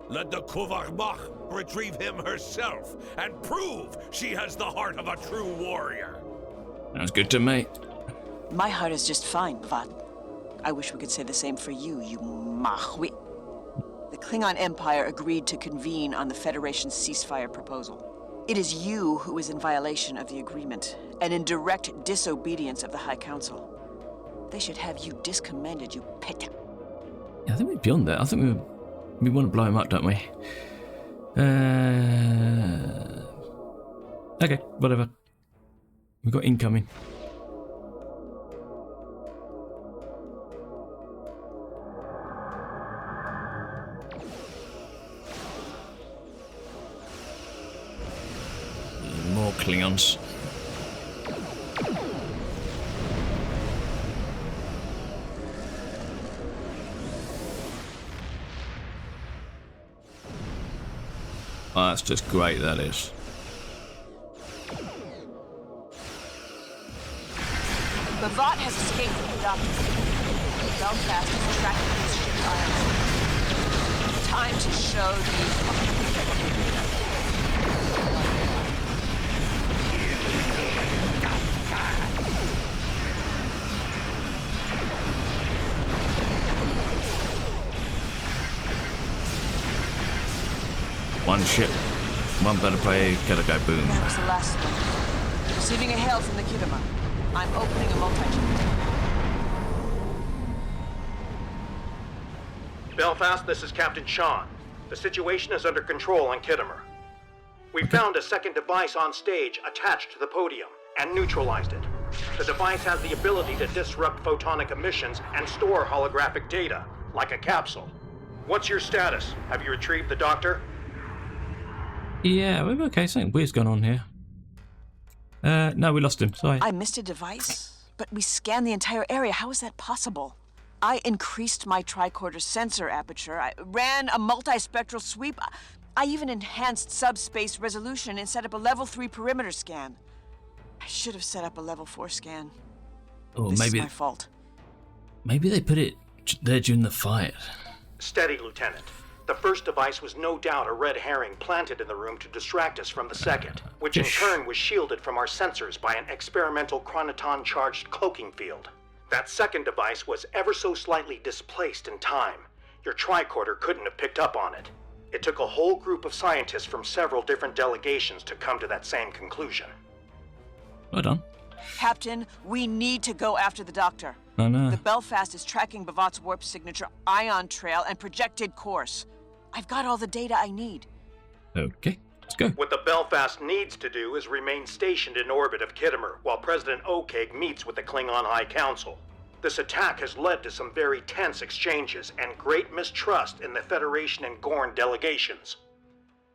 Let the Kuvarmach retrieve him herself and prove she has the heart of a true warrior. Sounds good to me. My heart is just fine, Bavat. I wish we could say the same for you, you mahwi. The Klingon Empire agreed to convene on the Federation's ceasefire proposal. It is you who is in violation of the agreement, and in direct disobedience of the High Council. They should have you discommended, you pet. Yeah, I think we're beyond that. I think we want to blow him up, don't we? Okay, whatever. We've got incoming. More Klingons. Oh, that's just great, that is. Bavat has escaped from the Doctor. Belfast is tracking these ship files. Time to show these. One ship, one better play, gotta go boom. That was the last one. Receiving a hail from the Kitama. I'm opening a multi-channel. Belfast, this is Captain Sean. The situation is under control on Kittimer. We found a second device on stage attached to the podium and neutralized it. The device has the ability to disrupt photonic emissions and store holographic data, like a capsule. What's your status? Have you retrieved the doctor? Yeah, we're okay. Something weird's going on here. No, we lost him. Sorry. I missed a device, but we scanned the entire area. How is that possible? I increased my tricorder sensor aperture. I ran a multispectral sweep. I even enhanced subspace resolution and set up a level 3 perimeter scan. I should have set up a level 4 scan. Oh, This maybe is my fault. Maybe they put it there during the fight. Steady, Lieutenant. The first device was no doubt a red herring planted in the room to distract us from the second, which in turn was shielded from our sensors by an experimental chronoton-charged cloaking field. That second device was ever so slightly displaced in time. Your tricorder couldn't have picked up on it. It took a whole group of scientists from several different delegations to come to that same conclusion. Well done. Captain, we need to go after the doctor. I know. The Belfast is tracking Bavat's warp signature, ion trail, and projected course. I've got all the data I need. Okay, let's go. What the Belfast needs to do is remain stationed in orbit of Kittimer while President Okeg meets with the Klingon High Council. This attack has led to some very tense exchanges and great mistrust in the Federation and Gorn delegations.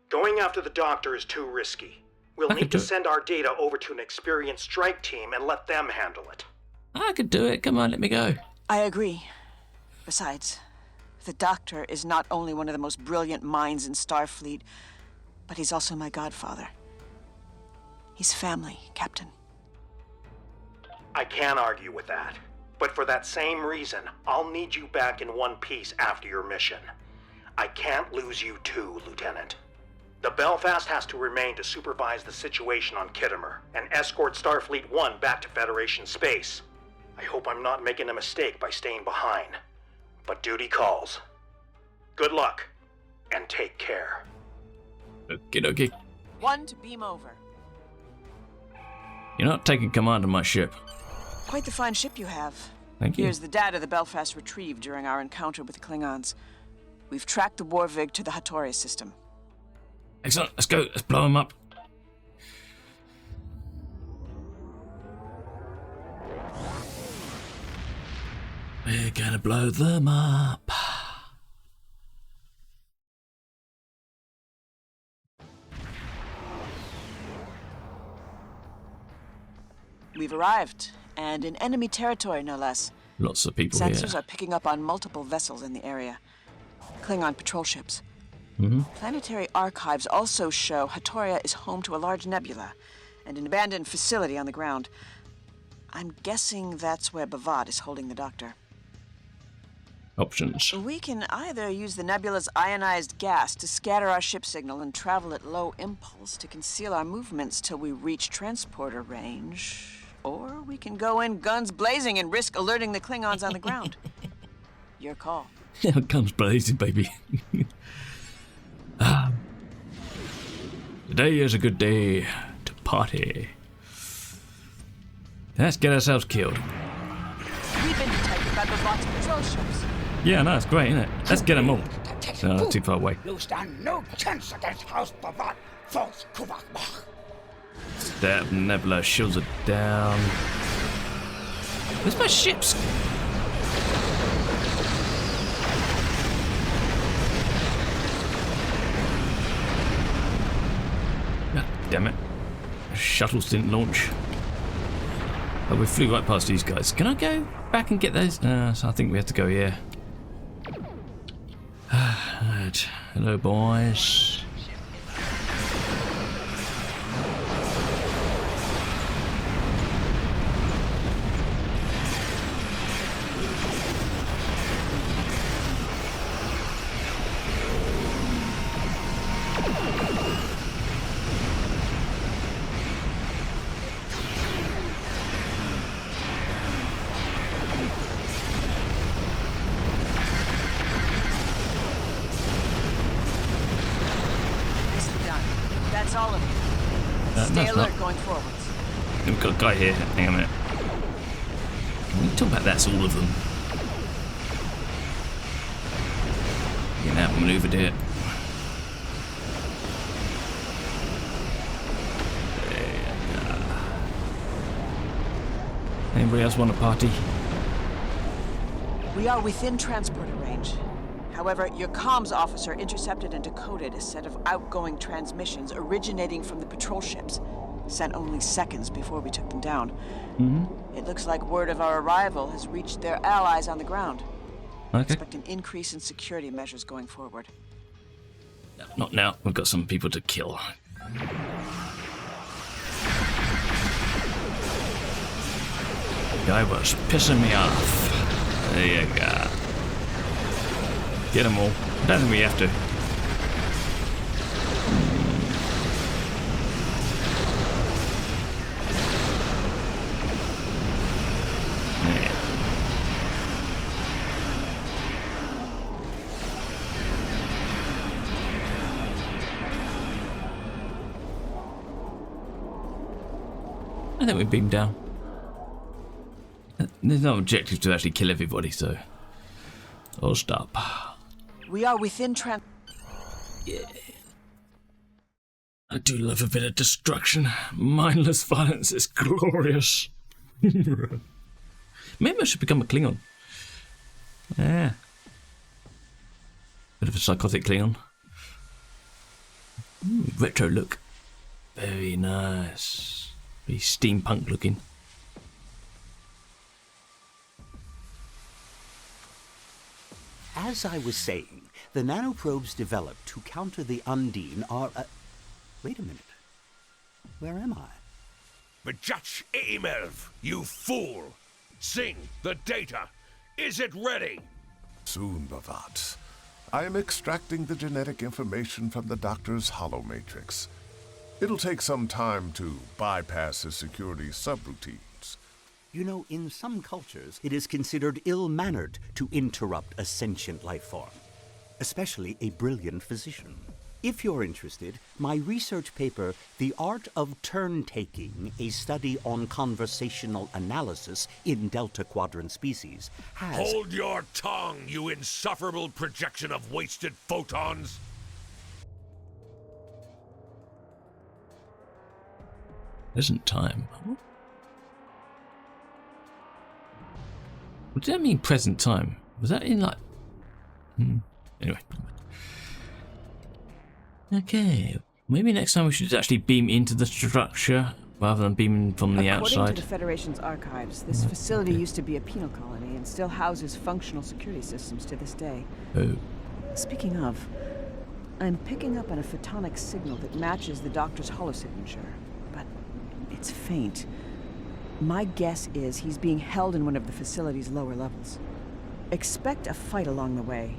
Going after the doctor is too risky. We'll need to send our data over to an experienced strike team and let them handle it. I could do it. Come on, let me go. I agree. Besides, the Doctor is not only one of the most brilliant minds in Starfleet, but he's also my godfather. He's family, Captain. I can't argue with that. But for that same reason, I'll need you back in one piece after your mission. I can't lose you too, Lieutenant. The Belfast has to remain to supervise the situation on Kittimer and escort Starfleet 1 back to Federation space. I hope I'm not making a mistake by staying behind. But duty calls. Good luck, and take care. Okay. One to beam over. You're not taking command of my ship. Quite the fine ship you have. Thank you. Here's the data the Belfast retrieved during our encounter with the Klingons. We've tracked the Warvig to the Hattori system. Excellent. Let's go. Let's blow him up. We're gonna blow them up. We've arrived, and in enemy territory, no less. Lots of people Sensors here. are picking up on multiple vessels in the area. Klingon patrol ships. Planetary archives also show Hattoria is home to a large nebula and an abandoned facility on the ground. I'm guessing that's where Bavat is holding the Doctor. Options. We can either use the nebula's ionized gas to scatter our ship signal and travel at low impulse to conceal our movements till we reach transporter range, or we can go in guns blazing and risk alerting the Klingons on the ground. Your call. Guns blazing, baby. Today is a good day to party. Let's get ourselves killed. We've been detected by Bavat's patrol ships. Yeah, no, it's great, isn't it? Let's get them all. No, not too far away. You stand no chance against House Bavat, false Kuvakbach. That nebula shields it down. Where's my ships? God damn it. Shuttles didn't launch. Oh, we flew right past these guys. Can I go back and get those? No, so I think we have to go here. Right. Hello, boys. Stay that's alert not. going forwards. We've got a guy here. Hang on a minute. What are you talking about? That's all of them. You're gonna outmaneuvered it. Anybody else want a party? We are within transporter range. However, your comms officer intercepted and decoded a set of outgoing transmissions originating from the patrol ships, sent only seconds before we took them down. It looks like word of our arrival has reached their allies on the ground. Okay. Expect an increase in security measures going forward. No, not now. We've got some people to kill. The guy was pissing me off. There you go. Get them all. Don't think we have to. Yeah. I think we beamed down. There's no objective to actually kill everybody, so I'll stop. We are within Yeah. I do love a bit of destruction. Mindless violence is glorious. Maybe I should become a Klingon. Yeah. Bit of a psychotic Klingon. Retro look. Very nice. Very steampunk looking. As I was saying, the nanoprobes developed to counter the Undine are... Wait a minute. Where am I? Bajach Emelv, you fool! Sing, the data! Is it ready? Soon, Bavat. I am extracting the genetic information from the doctor's holomatrix. It'll take some time to bypass his security subroutines. You know, in some cultures, it is considered ill-mannered to interrupt a sentient life form, especially a brilliant physician. If you're interested, my research paper, The Art of Turn-Taking, a study on conversational analysis in Delta Quadrant species, has... Hold your tongue, you insufferable projection of wasted photons! Isn't time. What did that mean, present time? Was that in like... Anyway. Okay. Maybe next time we should actually beam into the structure rather than beaming from the outside. According to the Federation's archives, this facility used to be a penal colony and still houses functional security systems to this day. Oh. Speaking of, I'm picking up on a photonic signal that matches the doctor's holosignature, but it's faint. My guess is he's being held in one of the facility's lower levels. Expect a fight along the way.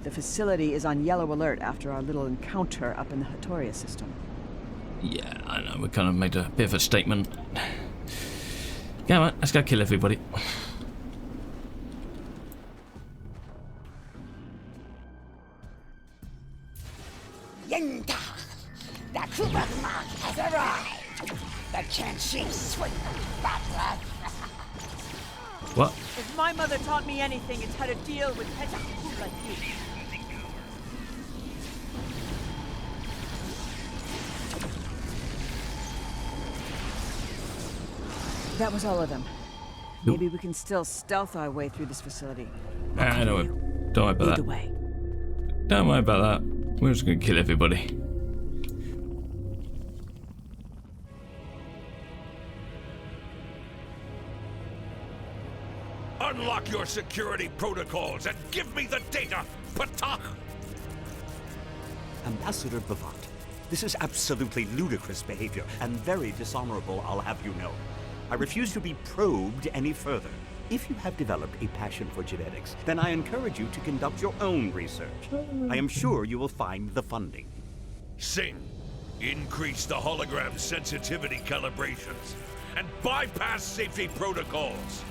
The facility is on yellow alert after our little encounter up in the Hatoria system. Yeah, I know. We kind of made a bit of a statement. Come on, let's go kill everybody. Yinda! The Kubak Mark has arrived! The Kenshi sweet battler! What? If my mother taught me anything, it's how to deal with Petaku like you. That was all of them. Maybe we can still stealth our way through this facility. Don't worry about Lead the that. way. Don't worry about that. We're just gonna kill everybody. Unlock your security protocols and give me the data, Patak! Ambassador Bavat, this is absolutely ludicrous behavior and very dishonorable, I'll have you know. I refuse to be probed any further. If you have developed a passion for genetics, then I encourage you to conduct your own research. I am sure you will find the funding. Sing, increase the hologram sensitivity calibrations and bypass safety protocols.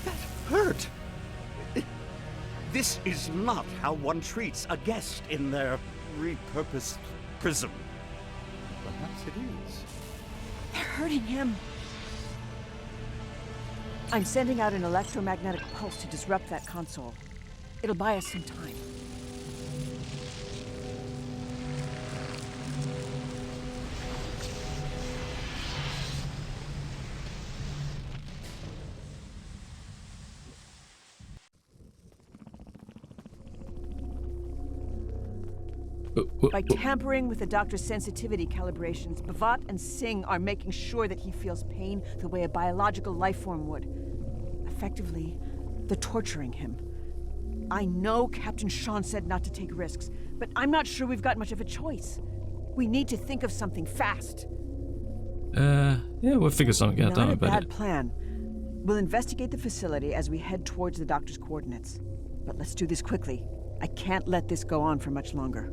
That hurt! This is not how one treats a guest in their repurposed prism. Perhaps it is. They're hurting him. I'm sending out an electromagnetic pulse to disrupt that console. It'll buy us some time. By tampering with the doctor's sensitivity calibrations, Bhavat and Singh are making sure that he feels pain the way a biological life form would. Effectively, they're torturing him. I know Captain Sean said not to take risks, but I'm not sure we've got much of a choice. We need to think of something fast. Yeah, we'll figure something out. Don't worry Not a about bad it. plan. We'll investigate the facility as we head towards the doctor's coordinates. But let's do this quickly. I can't let this go on for much longer.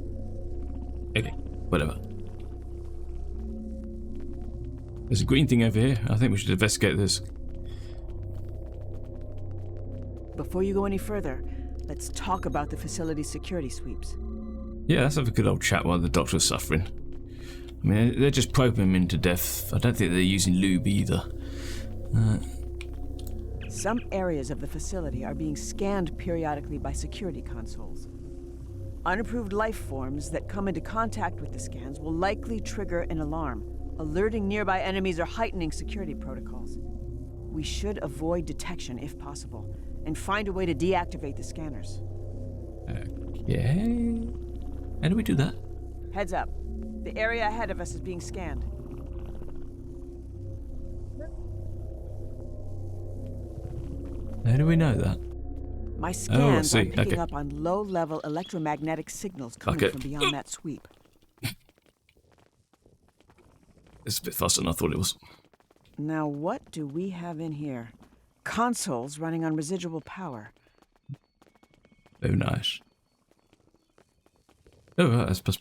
Okay, whatever. There's a green thing over here. I think we should investigate this. Before you go any further, let's talk about the facility's security sweeps. Yeah, let's have a good old chat while the doctor's suffering. I mean, they're just probing him into death. I don't think they're using lube either. Some areas of the facility are being scanned periodically by security consoles. Unapproved life forms that come into contact with the scans will likely trigger an alarm, alerting nearby enemies or heightening security protocols. We should avoid detection if possible, and find a way to deactivate the scanners. Okay. How do we do that? Heads up. The area ahead of us is being scanned. How do we know that? My scans are see. picking Okay. up on low-level electromagnetic signals coming Okay. from beyond that sweep. It's a bit faster than I thought it was. Now, what do we have in here? Consoles running on residual power. Oh, nice. Oh, right, that's plus.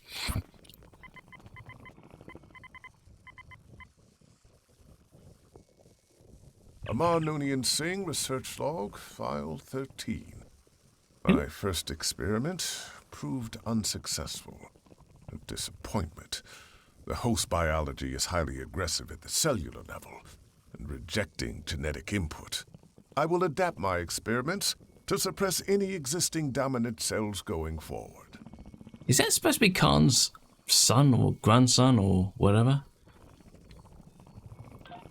Amar Noonian Singh, Research Log, File 13. My first experiment proved unsuccessful. A disappointment. The host biology is highly aggressive at the cellular level and rejecting genetic input. I will adapt my experiments to suppress any existing dominant cells going forward. Is that supposed to be Khan's son or grandson or whatever?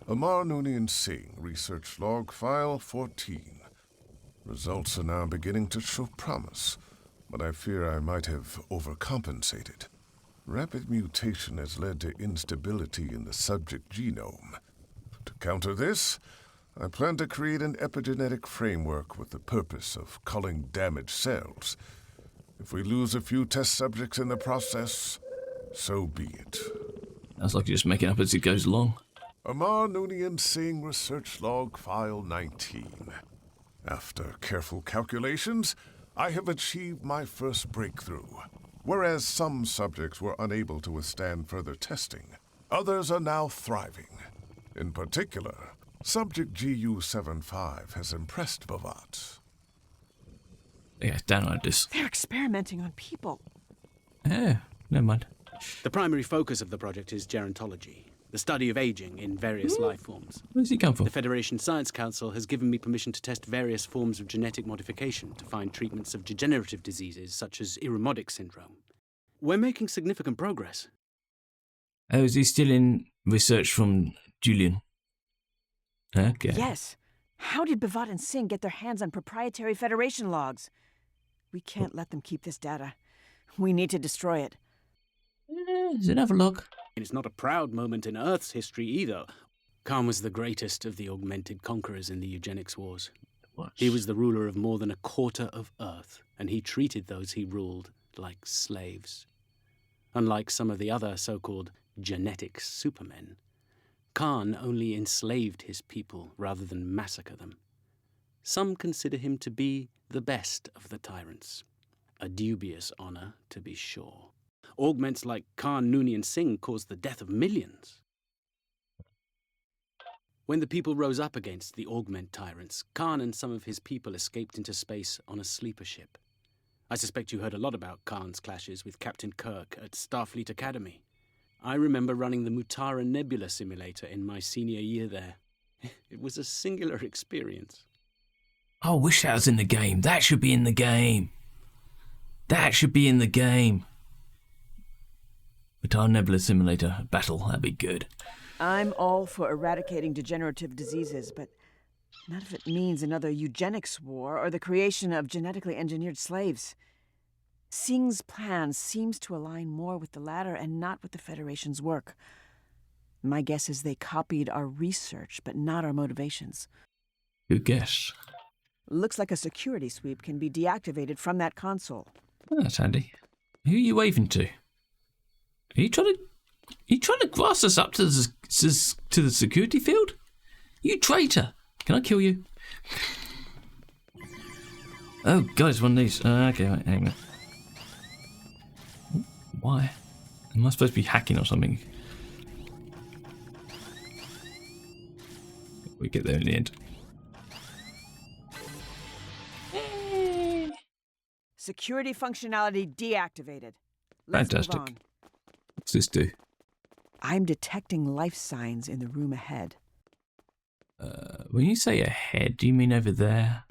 Amar Noonian Singh, Research Log, File 14. Results are now beginning to show promise, but I fear I might have overcompensated. Rapid mutation has led to instability in the subject genome. To counter this, I plan to create an epigenetic framework with the purpose of culling damaged cells. If we lose a few test subjects in the process, so be it. Sounds like you're just making up as it goes along. Amar Noonian Singh, Research Log, File 19. After careful calculations, I have achieved my first breakthrough. Whereas some subjects were unable to withstand further testing, others are now thriving. In particular, Subject GU-75 has impressed Bhavat. Yeah, download this. They're experimenting on people. Yeah, never mind. The primary focus of the project is gerontology, the study of aging in various life forms. Where's he come from? The Federation Science Council has given me permission to test various forms of genetic modification to find treatments of degenerative diseases such as Irumodic syndrome. We're making significant progress. Oh, is he still in research from Julian? Okay. Yes. How did Bhavat and Singh get their hands on proprietary Federation logs? We can't let them keep this data. We need to destroy it. Is it another log? And it's not a proud moment in Earth's history either. Khan was the greatest of the augmented conquerors in the eugenics wars. What? He was the ruler of more than a quarter of Earth, and he treated those he ruled like slaves. Unlike some of the other so-called genetic supermen, Khan only enslaved his people rather than massacre them. Some consider him to be the best of the tyrants. A dubious honor, to be sure. Augments like Khan Noonian Singh caused the death of millions. When the people rose up against the augment tyrants, Khan and some of his people escaped into space on a sleeper ship. I suspect you heard a lot about Khan's clashes with Captain Kirk at Starfleet Academy. I remember running the Mutara Nebula simulator in my senior year there. It was a singular experience. I wish that was in the game. That should be in the game. That should be in the game. Mutara Nebula simulator battle, that'd be good. I'm all for eradicating degenerative diseases, but not if it means another eugenics war or the creation of genetically engineered slaves. Singh's plan seems to align more with the latter and not with the Federation's work. My guess is they copied our research, but not our motivations. Good guess. Looks like a security sweep can be deactivated from that console. Oh, that's handy. Who are you waving to? Are you trying to grass us up to the security field? You traitor! Can I kill you? Oh god, it's one of these. Okay, wait, hang on. Why? Am I supposed to be hacking or something? We get there in the end. Security functionality deactivated. Let's Fantastic. move on. What's this do? I'm detecting life signs in the room ahead. When you say ahead, do you mean over there?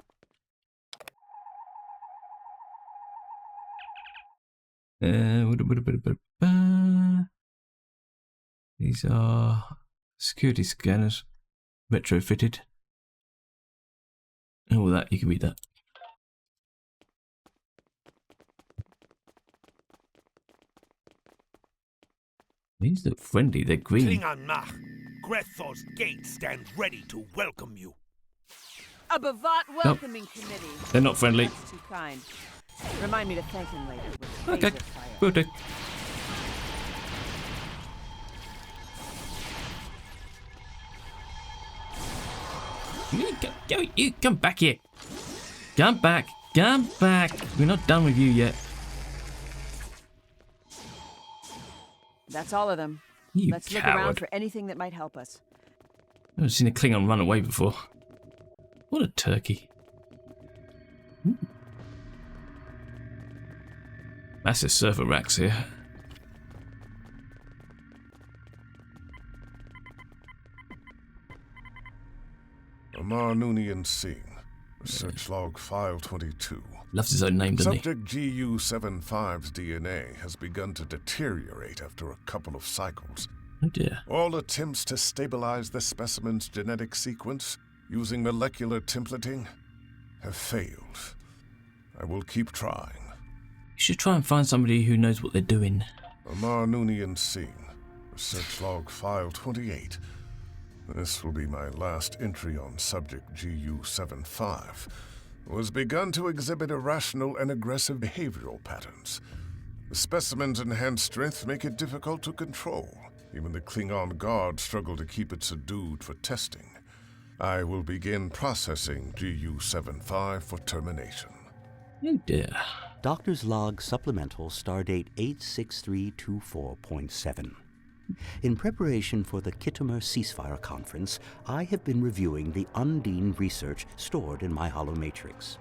These are security scanners, retrofitted. All that, you can read that. These look friendly, they're green. Klingon Mach, Grethor's gate stands ready to welcome you. A Bavat welcoming committee. They're not friendly. That's too kind. Remind me to thank him later. With Okay, phaser fire. will do. You come back here. Come back. Come back. We're not done with you yet. That's all of them. You Let's look coward. around for anything that might help us. I've never seen a Klingon run away before. What a turkey. Ooh. Massive server racks here. Amar Noonian Singh. Research log file 22. Loves his own name, doesn't he? Subject GU-75's DNA has begun to deteriorate after a couple of cycles. Oh dear. All attempts to stabilize the specimen's genetic sequence using molecular templating have failed. I will keep trying. You should try and find somebody who knows what they're doing. Amar Noonian Singh. Research log file 28. This will be my last entry on subject GU-75. Was begun to exhibit irrational and aggressive behavioral patterns. The specimen's enhanced strength make it difficult to control. Even the Klingon guard struggle to keep it subdued for testing. I will begin processing GU-75 for termination. Oh dear. Doctor's Log Supplemental Stardate 86324.7. In preparation for the Kittimer ceasefire conference, I have been reviewing the Undine research stored in my holomatrix.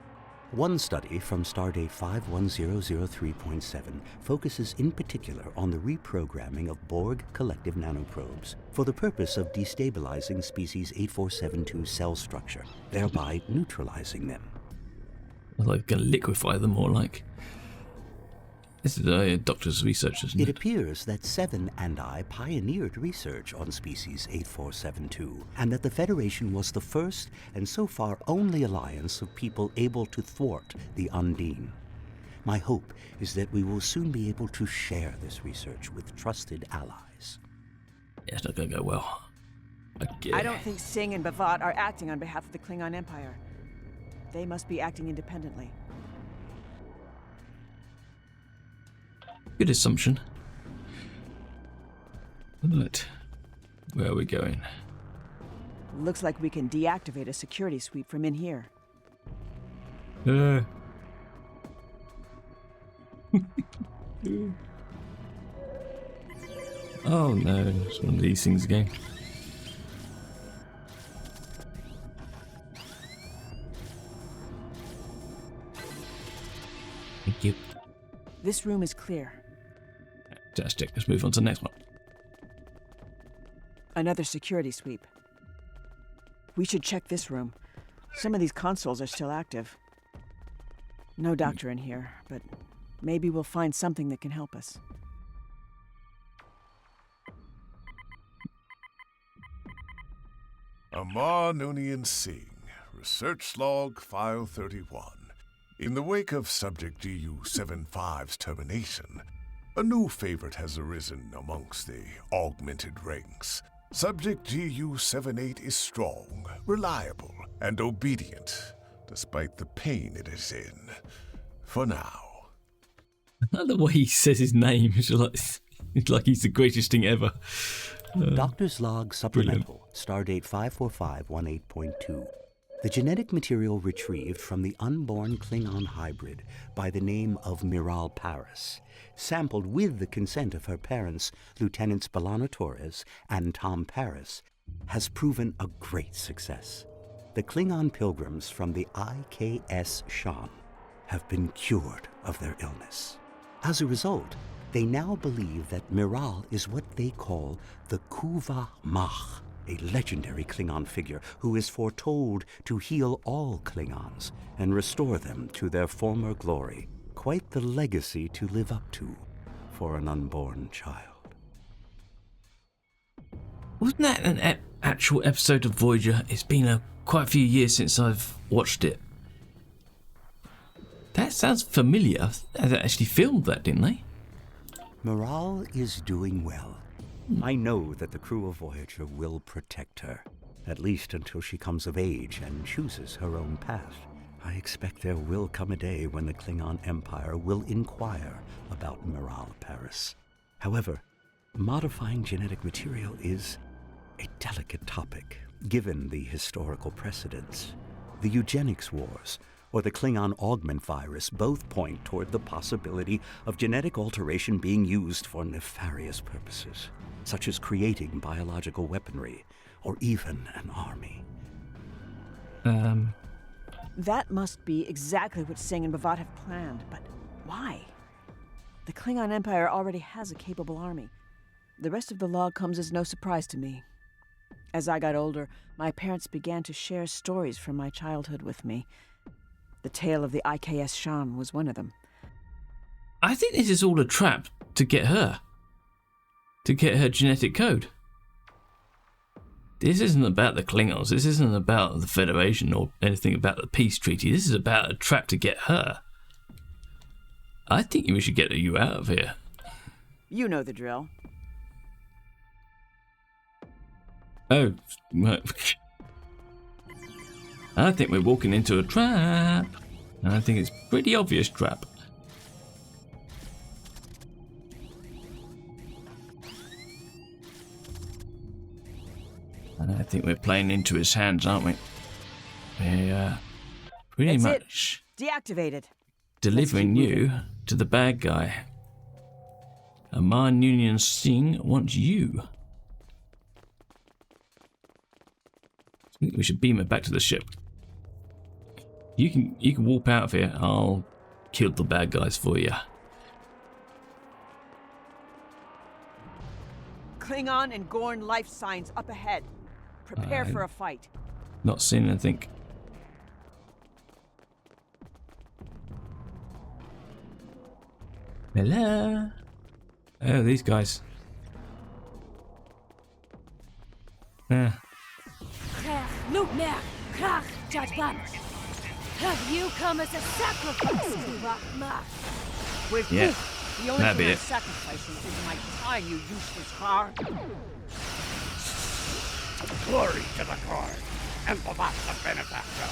One study from Stardate 51003.7 focuses in particular on the reprogramming of Borg collective nanoprobes for the purpose of destabilizing species 8472's cell structure, thereby neutralizing them. Like gonna liquefy them more like. This is a doctor's research, isn't it? It appears that Seven and I pioneered research on species 8472, and that the Federation was the first and so far only alliance of people able to thwart the Undine. My hope is that we will soon be able to share this research with trusted allies. Yeah, it's not gonna go well. I don't think Singh and Bavat are acting on behalf of the Klingon Empire. They must be acting independently. Good assumption. Right. Where are we going? Looks like we can deactivate a security sweep from in here. Oh no, it's one of these things again. Thank you. This room is clear. Fantastic. Let's move on to the next one. Another security sweep. We should check this room. Some of these consoles are still active. No doctor in here, but maybe we'll find something that can help us. Amar Noonian Singh, Research Log File 31. In the wake of Subject DU-75's termination, a new favorite has arisen amongst the augmented ranks. Subject DU-78 is strong, reliable, and obedient, despite the pain it is in. For now. I like the way he says his name. It's like he's the greatest thing ever. Doctor's Log Supplemental, Stardate 54518.2. The genetic material retrieved from the unborn Klingon hybrid by the name of Miral Paris, sampled with the consent of her parents, Lieutenants Belano Torres and Tom Paris, has proven a great success. The Klingon pilgrims from the IKS Shan have been cured of their illness. As a result, they now believe that Miral is what they call the Kuva Mach, a legendary Klingon figure who is foretold to heal all Klingons and restore them to their former glory. Quite the legacy to live up to for an unborn child. Wasn't that an actual episode of Voyager? It's been quite a few years since I've watched it. That sounds familiar. They actually filmed that, didn't they? Miral is doing well. I know that the crew of Voyager will protect her, at least until she comes of age and chooses her own path. I expect there will come a day when the Klingon Empire will inquire about Miral Paris. However, modifying genetic material is a delicate topic, given the historical precedents. The eugenics wars, or the Klingon augment virus, both point toward the possibility of genetic alteration being used for nefarious purposes, such as creating biological weaponry, or even an army. That must be exactly what Singh and Bhavat have planned, but why? The Klingon Empire already has a capable army. The rest of the log comes as no surprise to me. As I got older, my parents began to share stories from my childhood with me. The tale of the IKS Shan was one of them. I think this is all a trap to get her. To get her genetic code. This isn't about the Klingons. This isn't about the Federation or anything about the peace treaty. This is about a trap to get her. I think we should get you out of here. You know the drill. Oh. I think we're walking into a trap. And I think it's a pretty obvious trap. And I think we're playing into his hands, aren't we? We're pretty much deactivated. Delivering you to the bad guy. Amar Noonian Singh wants you. I think we should beam it back to the ship. You can warp out of here. I'll kill the bad guys for you. Klingon and Gorn life signs up ahead. Prepare for a fight. Not seen anything. Hello. Oh, these guys. Have you come as a sacrifice to Rahma? Yeah, the only that'd be thing I'm it. sacrificing is my time, you useless car. Glory to the Corn, and Bhavat the benefactor.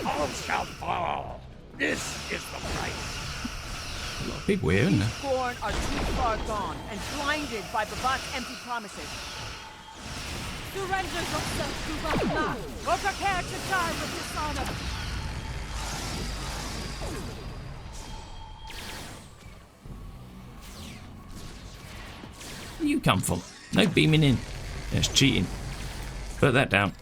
All shall fall. This is the price. A lot of people here, isn't there? Gorn are too far gone and blinded by Bhavat's empty promises. Surrender yourself to Rahma, or prepare to die with dishonor. Where you come from? No beaming in. That's cheating. Put that down.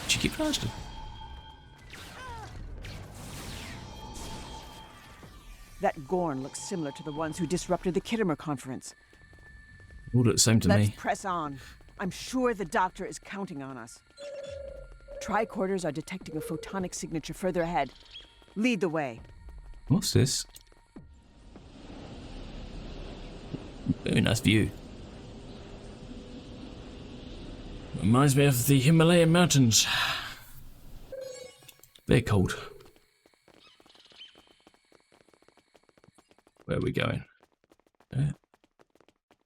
Cheeky bastard. That Gorn looks similar to the ones who disrupted the Kittimer conference. All look the same to Let's me. press on. I'm sure the doctor is counting on us. Tricorders are detecting a photonic signature further ahead. Lead the way. What's this? Very nice view. Reminds me of the Himalayan mountains. Very cold. Where are we going?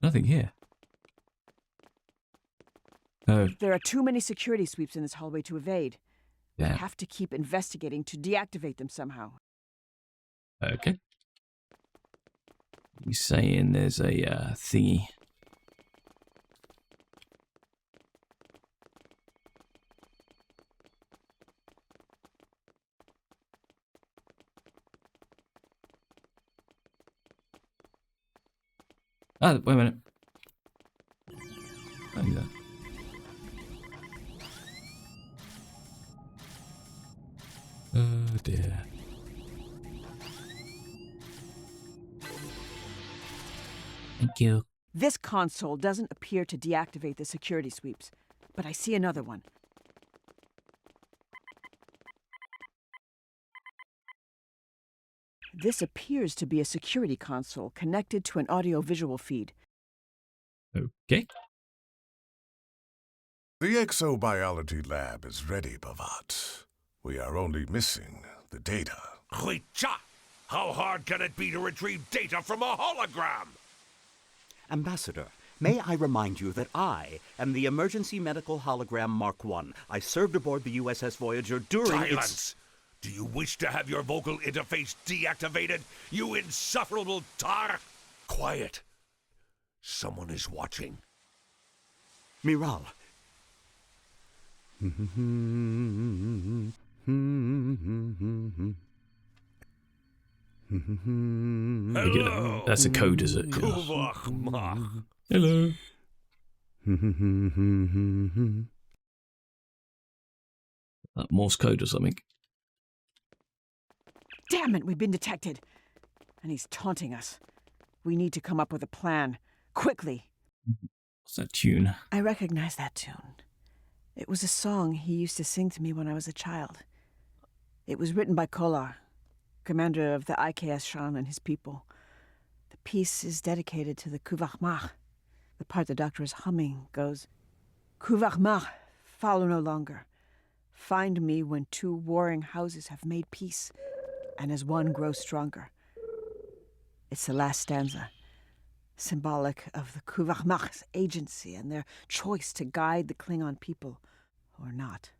Nothing here. Oh. There are too many security sweeps in this hallway to evade. Yeah. We have to keep investigating to deactivate them somehow. Okay. He's saying there's a thingy. Oh, wait a minute. I do that. Oh dear. Thank you. This console doesn't appear to deactivate the security sweeps, but I see another one. This appears to be a security console connected to an audio-visual feed. Okay. The exobiology lab is ready, Bavat. We are only missing the data. Huicha! How hard can it be to retrieve data from a hologram? Ambassador, may I remind you that I am the Emergency Medical Hologram Mark I. I served aboard the USS Voyager during Silence! Do you wish to have your vocal interface deactivated, you insufferable tar? Quiet. Someone is watching. Miral. Hello. That's a code, is it? Kuvach. Hello. That Morse code or something. Damn it, we've been detected. And he's taunting us. We need to come up with a plan. Quickly. What's that tune? I recognize that tune. It was a song he used to sing to me when I was a child. It was written by Kolar, commander of the IKS Shan and his people. The piece is dedicated to the Kuvachmach. The part the doctor is humming goes, Kuvachmach, follow no longer. Find me when two warring houses have made peace, and as one grows stronger. It's the last stanza, symbolic of the Kuvachmach's agency and their choice to guide the Klingon people, or not.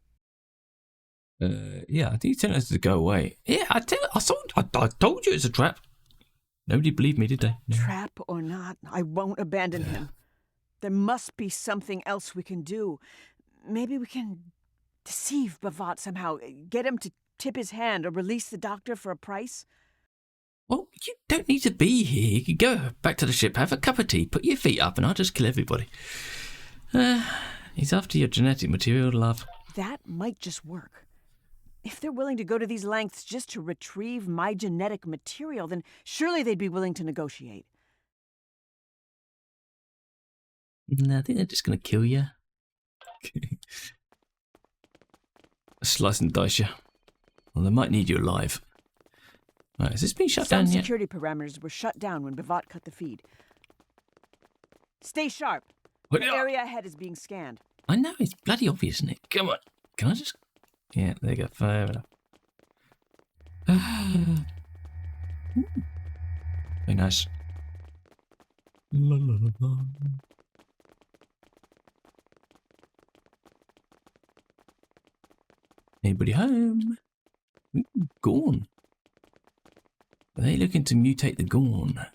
Yeah, I think he's telling us to go away. Yeah, I told you it's a trap. Nobody believed me, did they? No. Trap or not, I won't abandon him. There must be something else we can do. Maybe we can deceive Bavat somehow, get him to tip his hand or release the doctor for a price. Well, you don't need to be here. You can go back to the ship, have a cup of tea, put your feet up, and I'll just kill everybody. He's after your genetic material, love. That might just work. If they're willing to go to these lengths just to retrieve my genetic material, then surely they'd be willing to negotiate. No, I think they're just going to kill you. Slice and dice you. Well, they might need you alive. Right, has this been shut down yet? Security parameters were shut down when Bavat cut the feed. Stay sharp. The area ahead is being scanned. I know, it's bloody obvious, isn't it? Come on. Can I just... Yeah, there you go. Fair enough. Very nice. La, la, la, la. Anybody home? Ooh, Gorn. Are they looking to mutate the Gorn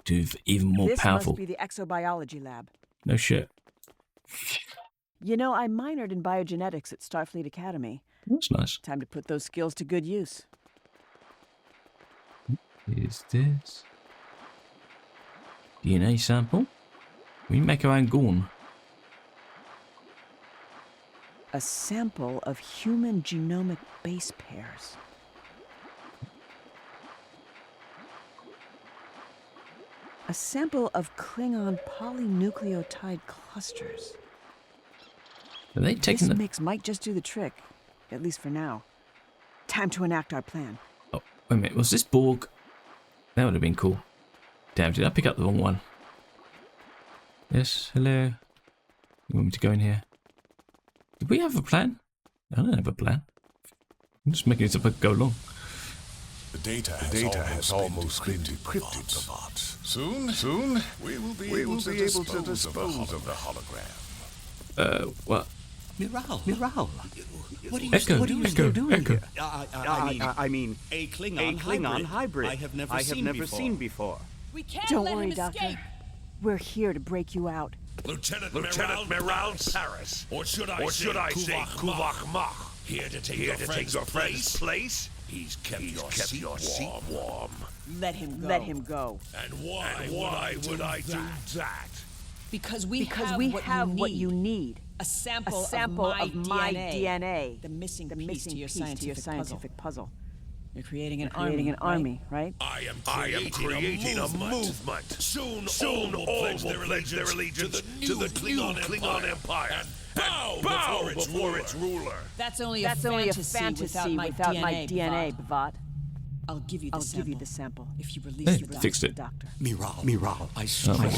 to even more powerful? This must be the exobiology lab. No shit. You know, I minored in biogenetics at Starfleet Academy. That's nice. Time to put those skills to good use. What is this? DNA sample? We make our own Gorn. A sample of human genomic base pairs. A sample of Klingon polynucleotide clusters. Are they taking This the... mix might just do the trick, at least for now. Time to enact our plan. Oh, wait a minute. Was this Borg? That would have been cool. Damn, did I pick up the wrong one? Yes, hello. You want me to go in here? Did we have a plan? I don't have a plan. I'm just making it up as I go along. The data has almost been decrypted, Bavot. Soon, we will be able to dispose of the hologram. What? Miral, what are you doing here? I mean, a Klingon hybrid. I have never seen before. We can't Don't let worry, him Doctor. escape. We're here to break you out. Lieutenant Miral Saris. Or should I say Kuvach Mach. Here to take your friend's place. He's kept your seat warm. Let him go. And why would I do that? Because we have what you need. A sample of my DNA. The missing piece to your scientific scientific puzzle. You're creating an army, right? I am creating a movement. Soon all will pledge their allegiance to the Klingon Empire. And bow before its ruler. That's only a fantasy without my DNA, Bavot. I'll give you the sample if you release Hey, the fixed it. doctor. Miral, I strongly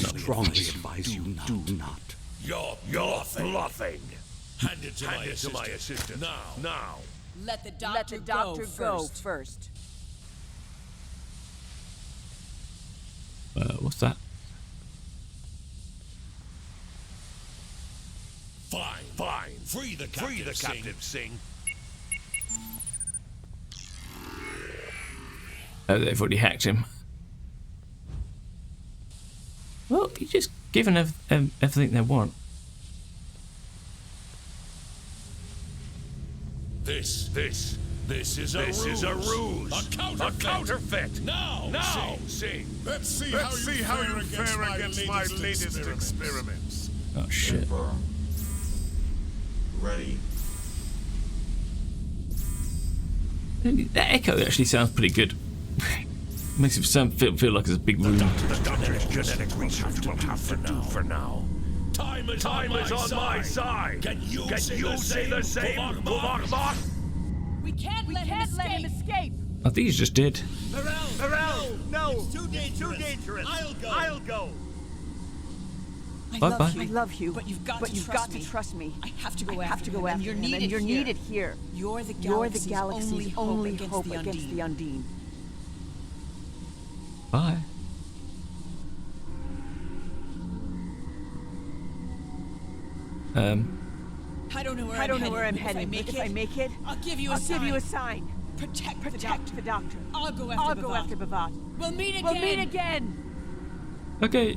advise you do not. You're bluffing. Hand it to my assistant. Now. Let the doctor go first. What's that? Fine. Free the captive, Singh. Oh, they've already hacked him. Well, you just given everything they want. This is a ruse. A counterfeit. Now, Sing. Let's see how you fare against my latest experiments. Oh shit. Ready. That echo actually sounds pretty good. Makes it feel like it's a big room. The doctor's genetic research will have to do for now. Time is on my side. Can you say the same, Kuvach? We can't let him escape. I think he's just dead. Miral, no! It's too dangerous. I'll go. Bye. I love you, but you've got to trust me. I have to go after him, and you're needed here. You're the galaxy's only hope against the Undine. Bye. I don't know where I'm heading. If I make it, I'll give you a sign. Protect the doctor. I'll go after Bavot. We'll meet again. Okay.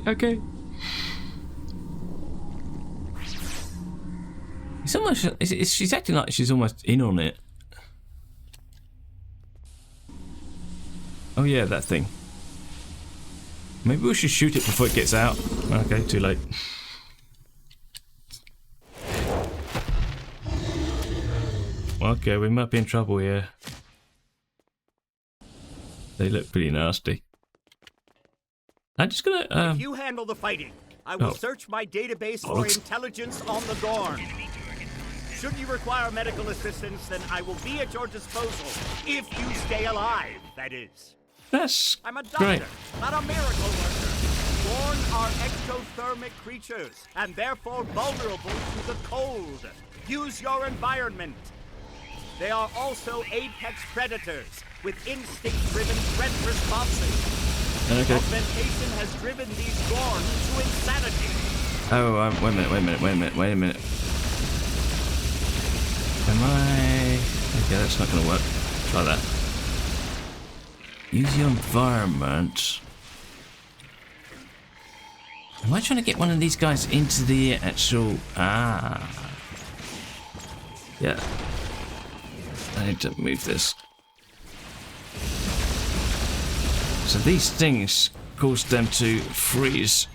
It's almost. She's acting like she's almost in on it. Oh yeah, that thing. Maybe we should shoot it before it gets out. Okay, too late. Okay, we might be in trouble here. They look pretty nasty. I'm just gonna. If you handle the fighting, I will search my database for intelligence on the Gorn. Should you require medical assistance, then I will be at your disposal. If you stay alive, that is. That's I'm a doctor, great. not a miracle worker. Gorn are ectothermic creatures, and therefore vulnerable to the cold. Use your environment. They are also apex predators, with instinct-driven threat responses. Okay. Augmentation has driven these Gorn to insanity. Oh, wait a minute. Am I... Okay, that's not gonna work. Try that. Use your environment. Am I trying to get one of these guys into the actual... Yeah. I need to move this. So these things cause them to freeze.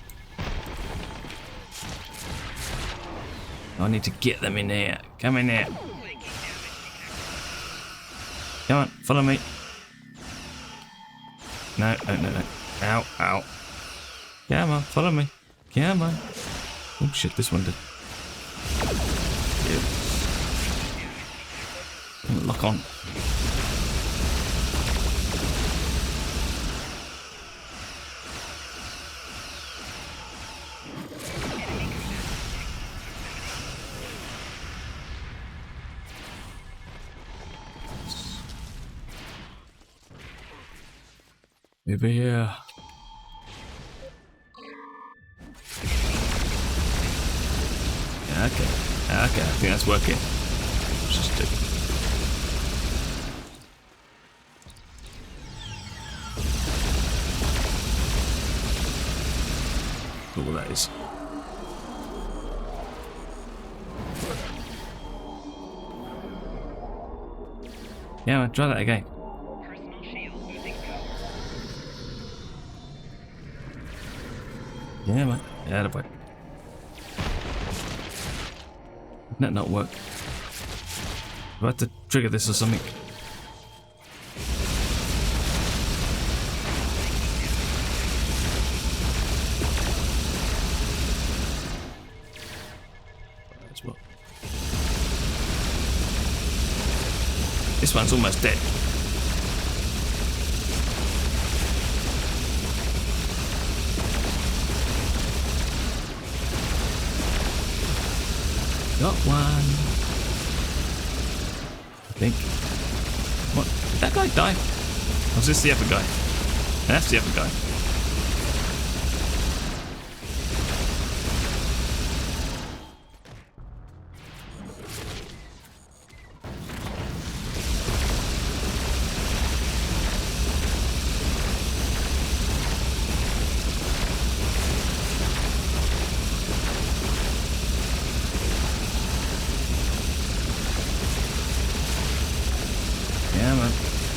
I need to get them in here. Come in here. Come on, follow me. No. Ow. Come on, follow me. Come on. Oh shit, this one did. Yeah. Lock on. Over here. Okay, I think that's working. Let's just do. All that is. Yeah, man, try that again. Yeah, man. Yeah, the boy. That not work. I have to trigger this or something. As well. This one's almost dead. Got one. I think. What? Did that guy die? Or was this the other guy? That's the other guy.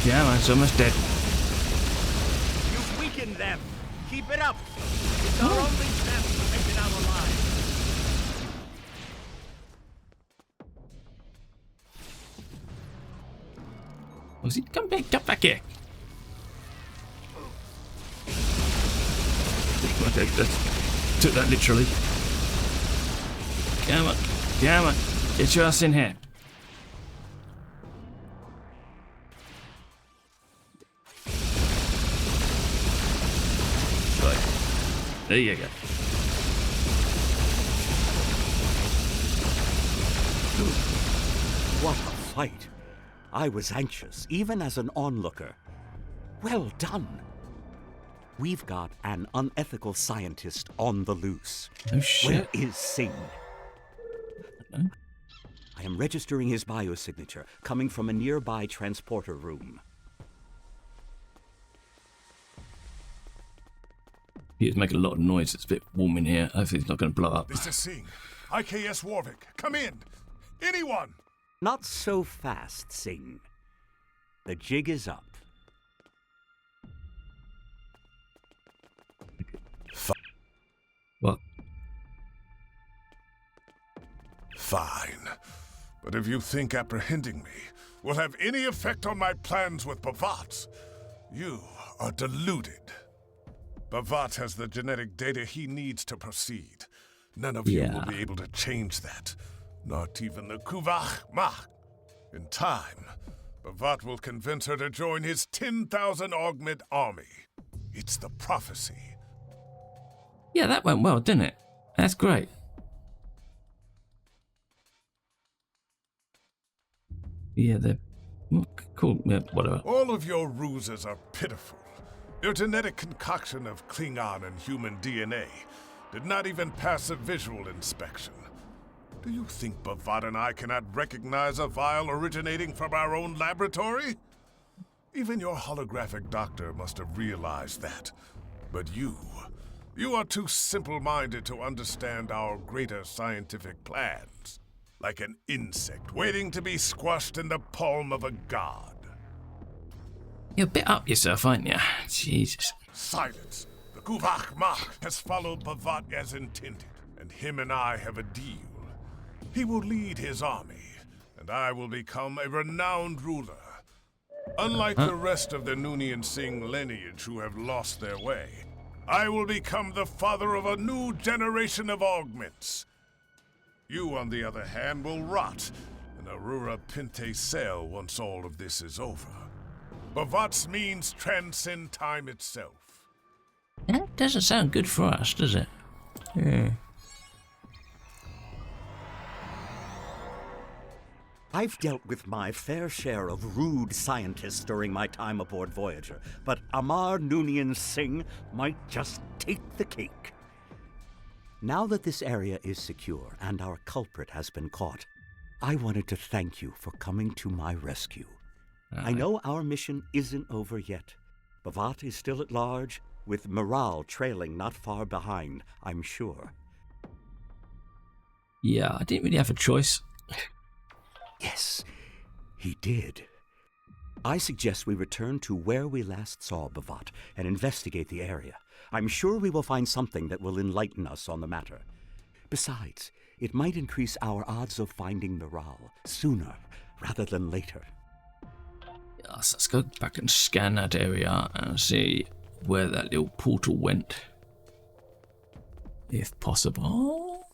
Yeah, man, it's almost dead. You've weakened them. Keep it up. It's our only chance to make it out alive. Was he? Come back here. Okay, took that literally. Come on, get your ass in here. There you go. What a fight. I was anxious, even as an onlooker. Well done. We've got an unethical scientist on the loose. Oh, shit. Where is Singh? I am registering his biosignature, coming from a nearby transporter room. He's making a lot of noise. It's a bit warm in here. Hopefully it's not going to blow up. Mr. Singh, IKS Warwick, come in. Anyone? Not so fast, Singh. The jig is up. What? Fine. But if you think apprehending me will have any effect on my plans with Bhavat, you are deluded. Bhavat has the genetic data he needs to proceed. None of you will be able to change that. Not even the Kuvach Mach. In time, Bhavat will convince her to join his 10,000 augment army. It's the prophecy. Yeah, that went well, didn't it? That's great. Yeah, they're cool. Yeah, whatever. All of your ruses are pitiful. Your genetic concoction of Klingon and human DNA did not even pass a visual inspection. Do you think Bhavat and I cannot recognize a vial originating from our own laboratory? Even your holographic doctor must have realized that. But you are too simple-minded to understand our greater scientific plans. Like an insect waiting to be squashed in the palm of a god. You're a bit up yourself, aren't you? Jesus. Silence. The Kuvach Mach has followed Bhavat as intended, and him and I have a deal. He will lead his army, and I will become a renowned ruler. Unlike the rest of the Noonien Singh lineage who have lost their way, I will become the father of a new generation of augments. You, on the other hand, will rot in Aurora Pinte's cell once all of this is over. Bavat's means transcend time itself. That doesn't sound good for us, does it? Yeah. I've dealt with my fair share of rude scientists during my time aboard Voyager, but Amar Noonien Singh might just take the cake. Now that this area is secure and our culprit has been caught, I wanted to thank you for coming to my rescue. I know our mission isn't over yet. Bavat is still at large, with Morale trailing not far behind, I'm sure. Yeah, I didn't really have a choice. Yes, he did. I suggest we return to where we last saw Bavat and investigate the area. I'm sure we will find something that will enlighten us on the matter. Besides, it might increase our odds of finding Morale sooner rather than later. Yes, let's go back and scan that area and see where that little portal went. If possible.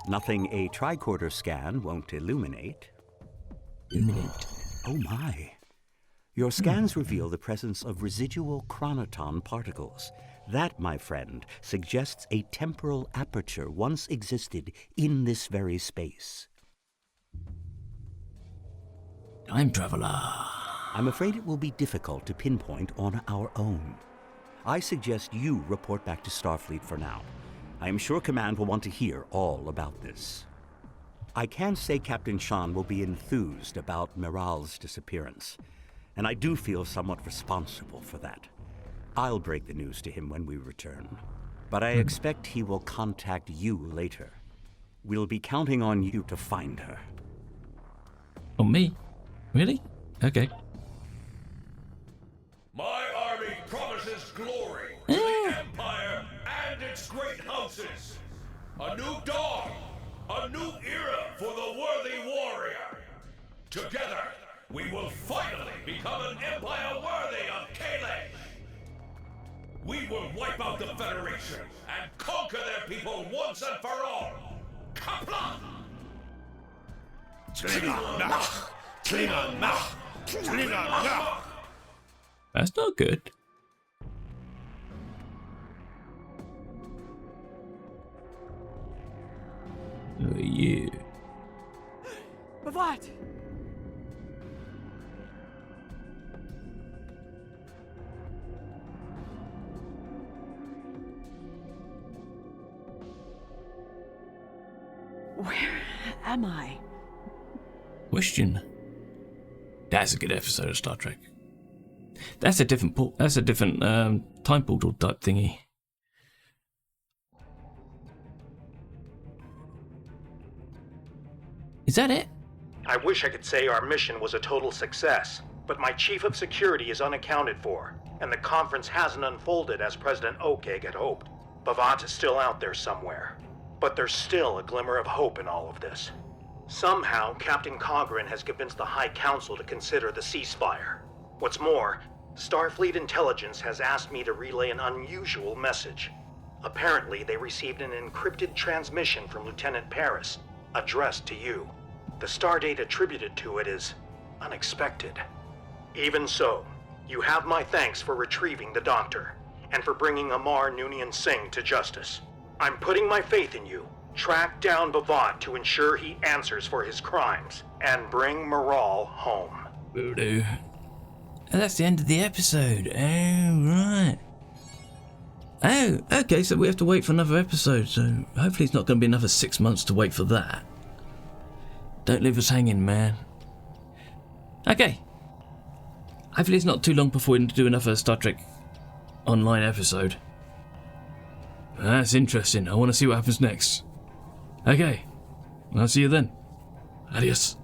Nothing a tricorder scan won't illuminate. Oh my. Your scans reveal the presence of residual chronoton particles. That, my friend, suggests a temporal aperture once existed in this very space. Time traveler. I'm afraid it will be difficult to pinpoint on our own. I suggest you report back to Starfleet for now. I am sure Command will want to hear all about this. I can say Captain Sean will be enthused about Morale's disappearance, and I do feel somewhat responsible for that. I'll break the news to him when we return, but I expect he will contact you later. We'll be counting on you to find her. Oh, me? Really? Okay. My army promises glory to the Empire and its great houses. A new dawn, a new era for the worthy warrior. Together, we will finally become an empire worthy of Kalesh. We will wipe out the Federation and conquer their people once and for all. Kaplan! That's not good. Oh, yeah. Bavat! Where am I? Question. That's a good episode of Star Trek. That's a different time portal type thingy. Is that it? I wish I could say our mission was a total success, but my chief of security is unaccounted for, and the conference hasn't unfolded as President Okeg had hoped. Bavat is still out there somewhere, but there's still a glimmer of hope in all of this. Somehow, Captain Cogran has convinced the High Council to consider the ceasefire. What's more, Starfleet Intelligence has asked me to relay an unusual message. Apparently, they received an encrypted transmission from Lieutenant Paris, addressed to you. The stardate attributed to it is unexpected. Even so, you have my thanks for retrieving the Doctor, and for bringing Amar Noonien Singh to justice. I'm putting my faith in you. Track down Bavat to ensure he answers for his crimes, and bring Morale home. Will do. And that's the end of the episode. Oh, right. Oh, okay, so we have to wait for another episode, so hopefully it's not going to be another 6 months to wait for that. Don't leave us hanging, man. Okay. Hopefully it's not too long before we do another Star Trek Online episode. That's interesting. I want to see what happens next. Okay. I'll see you then. Adios.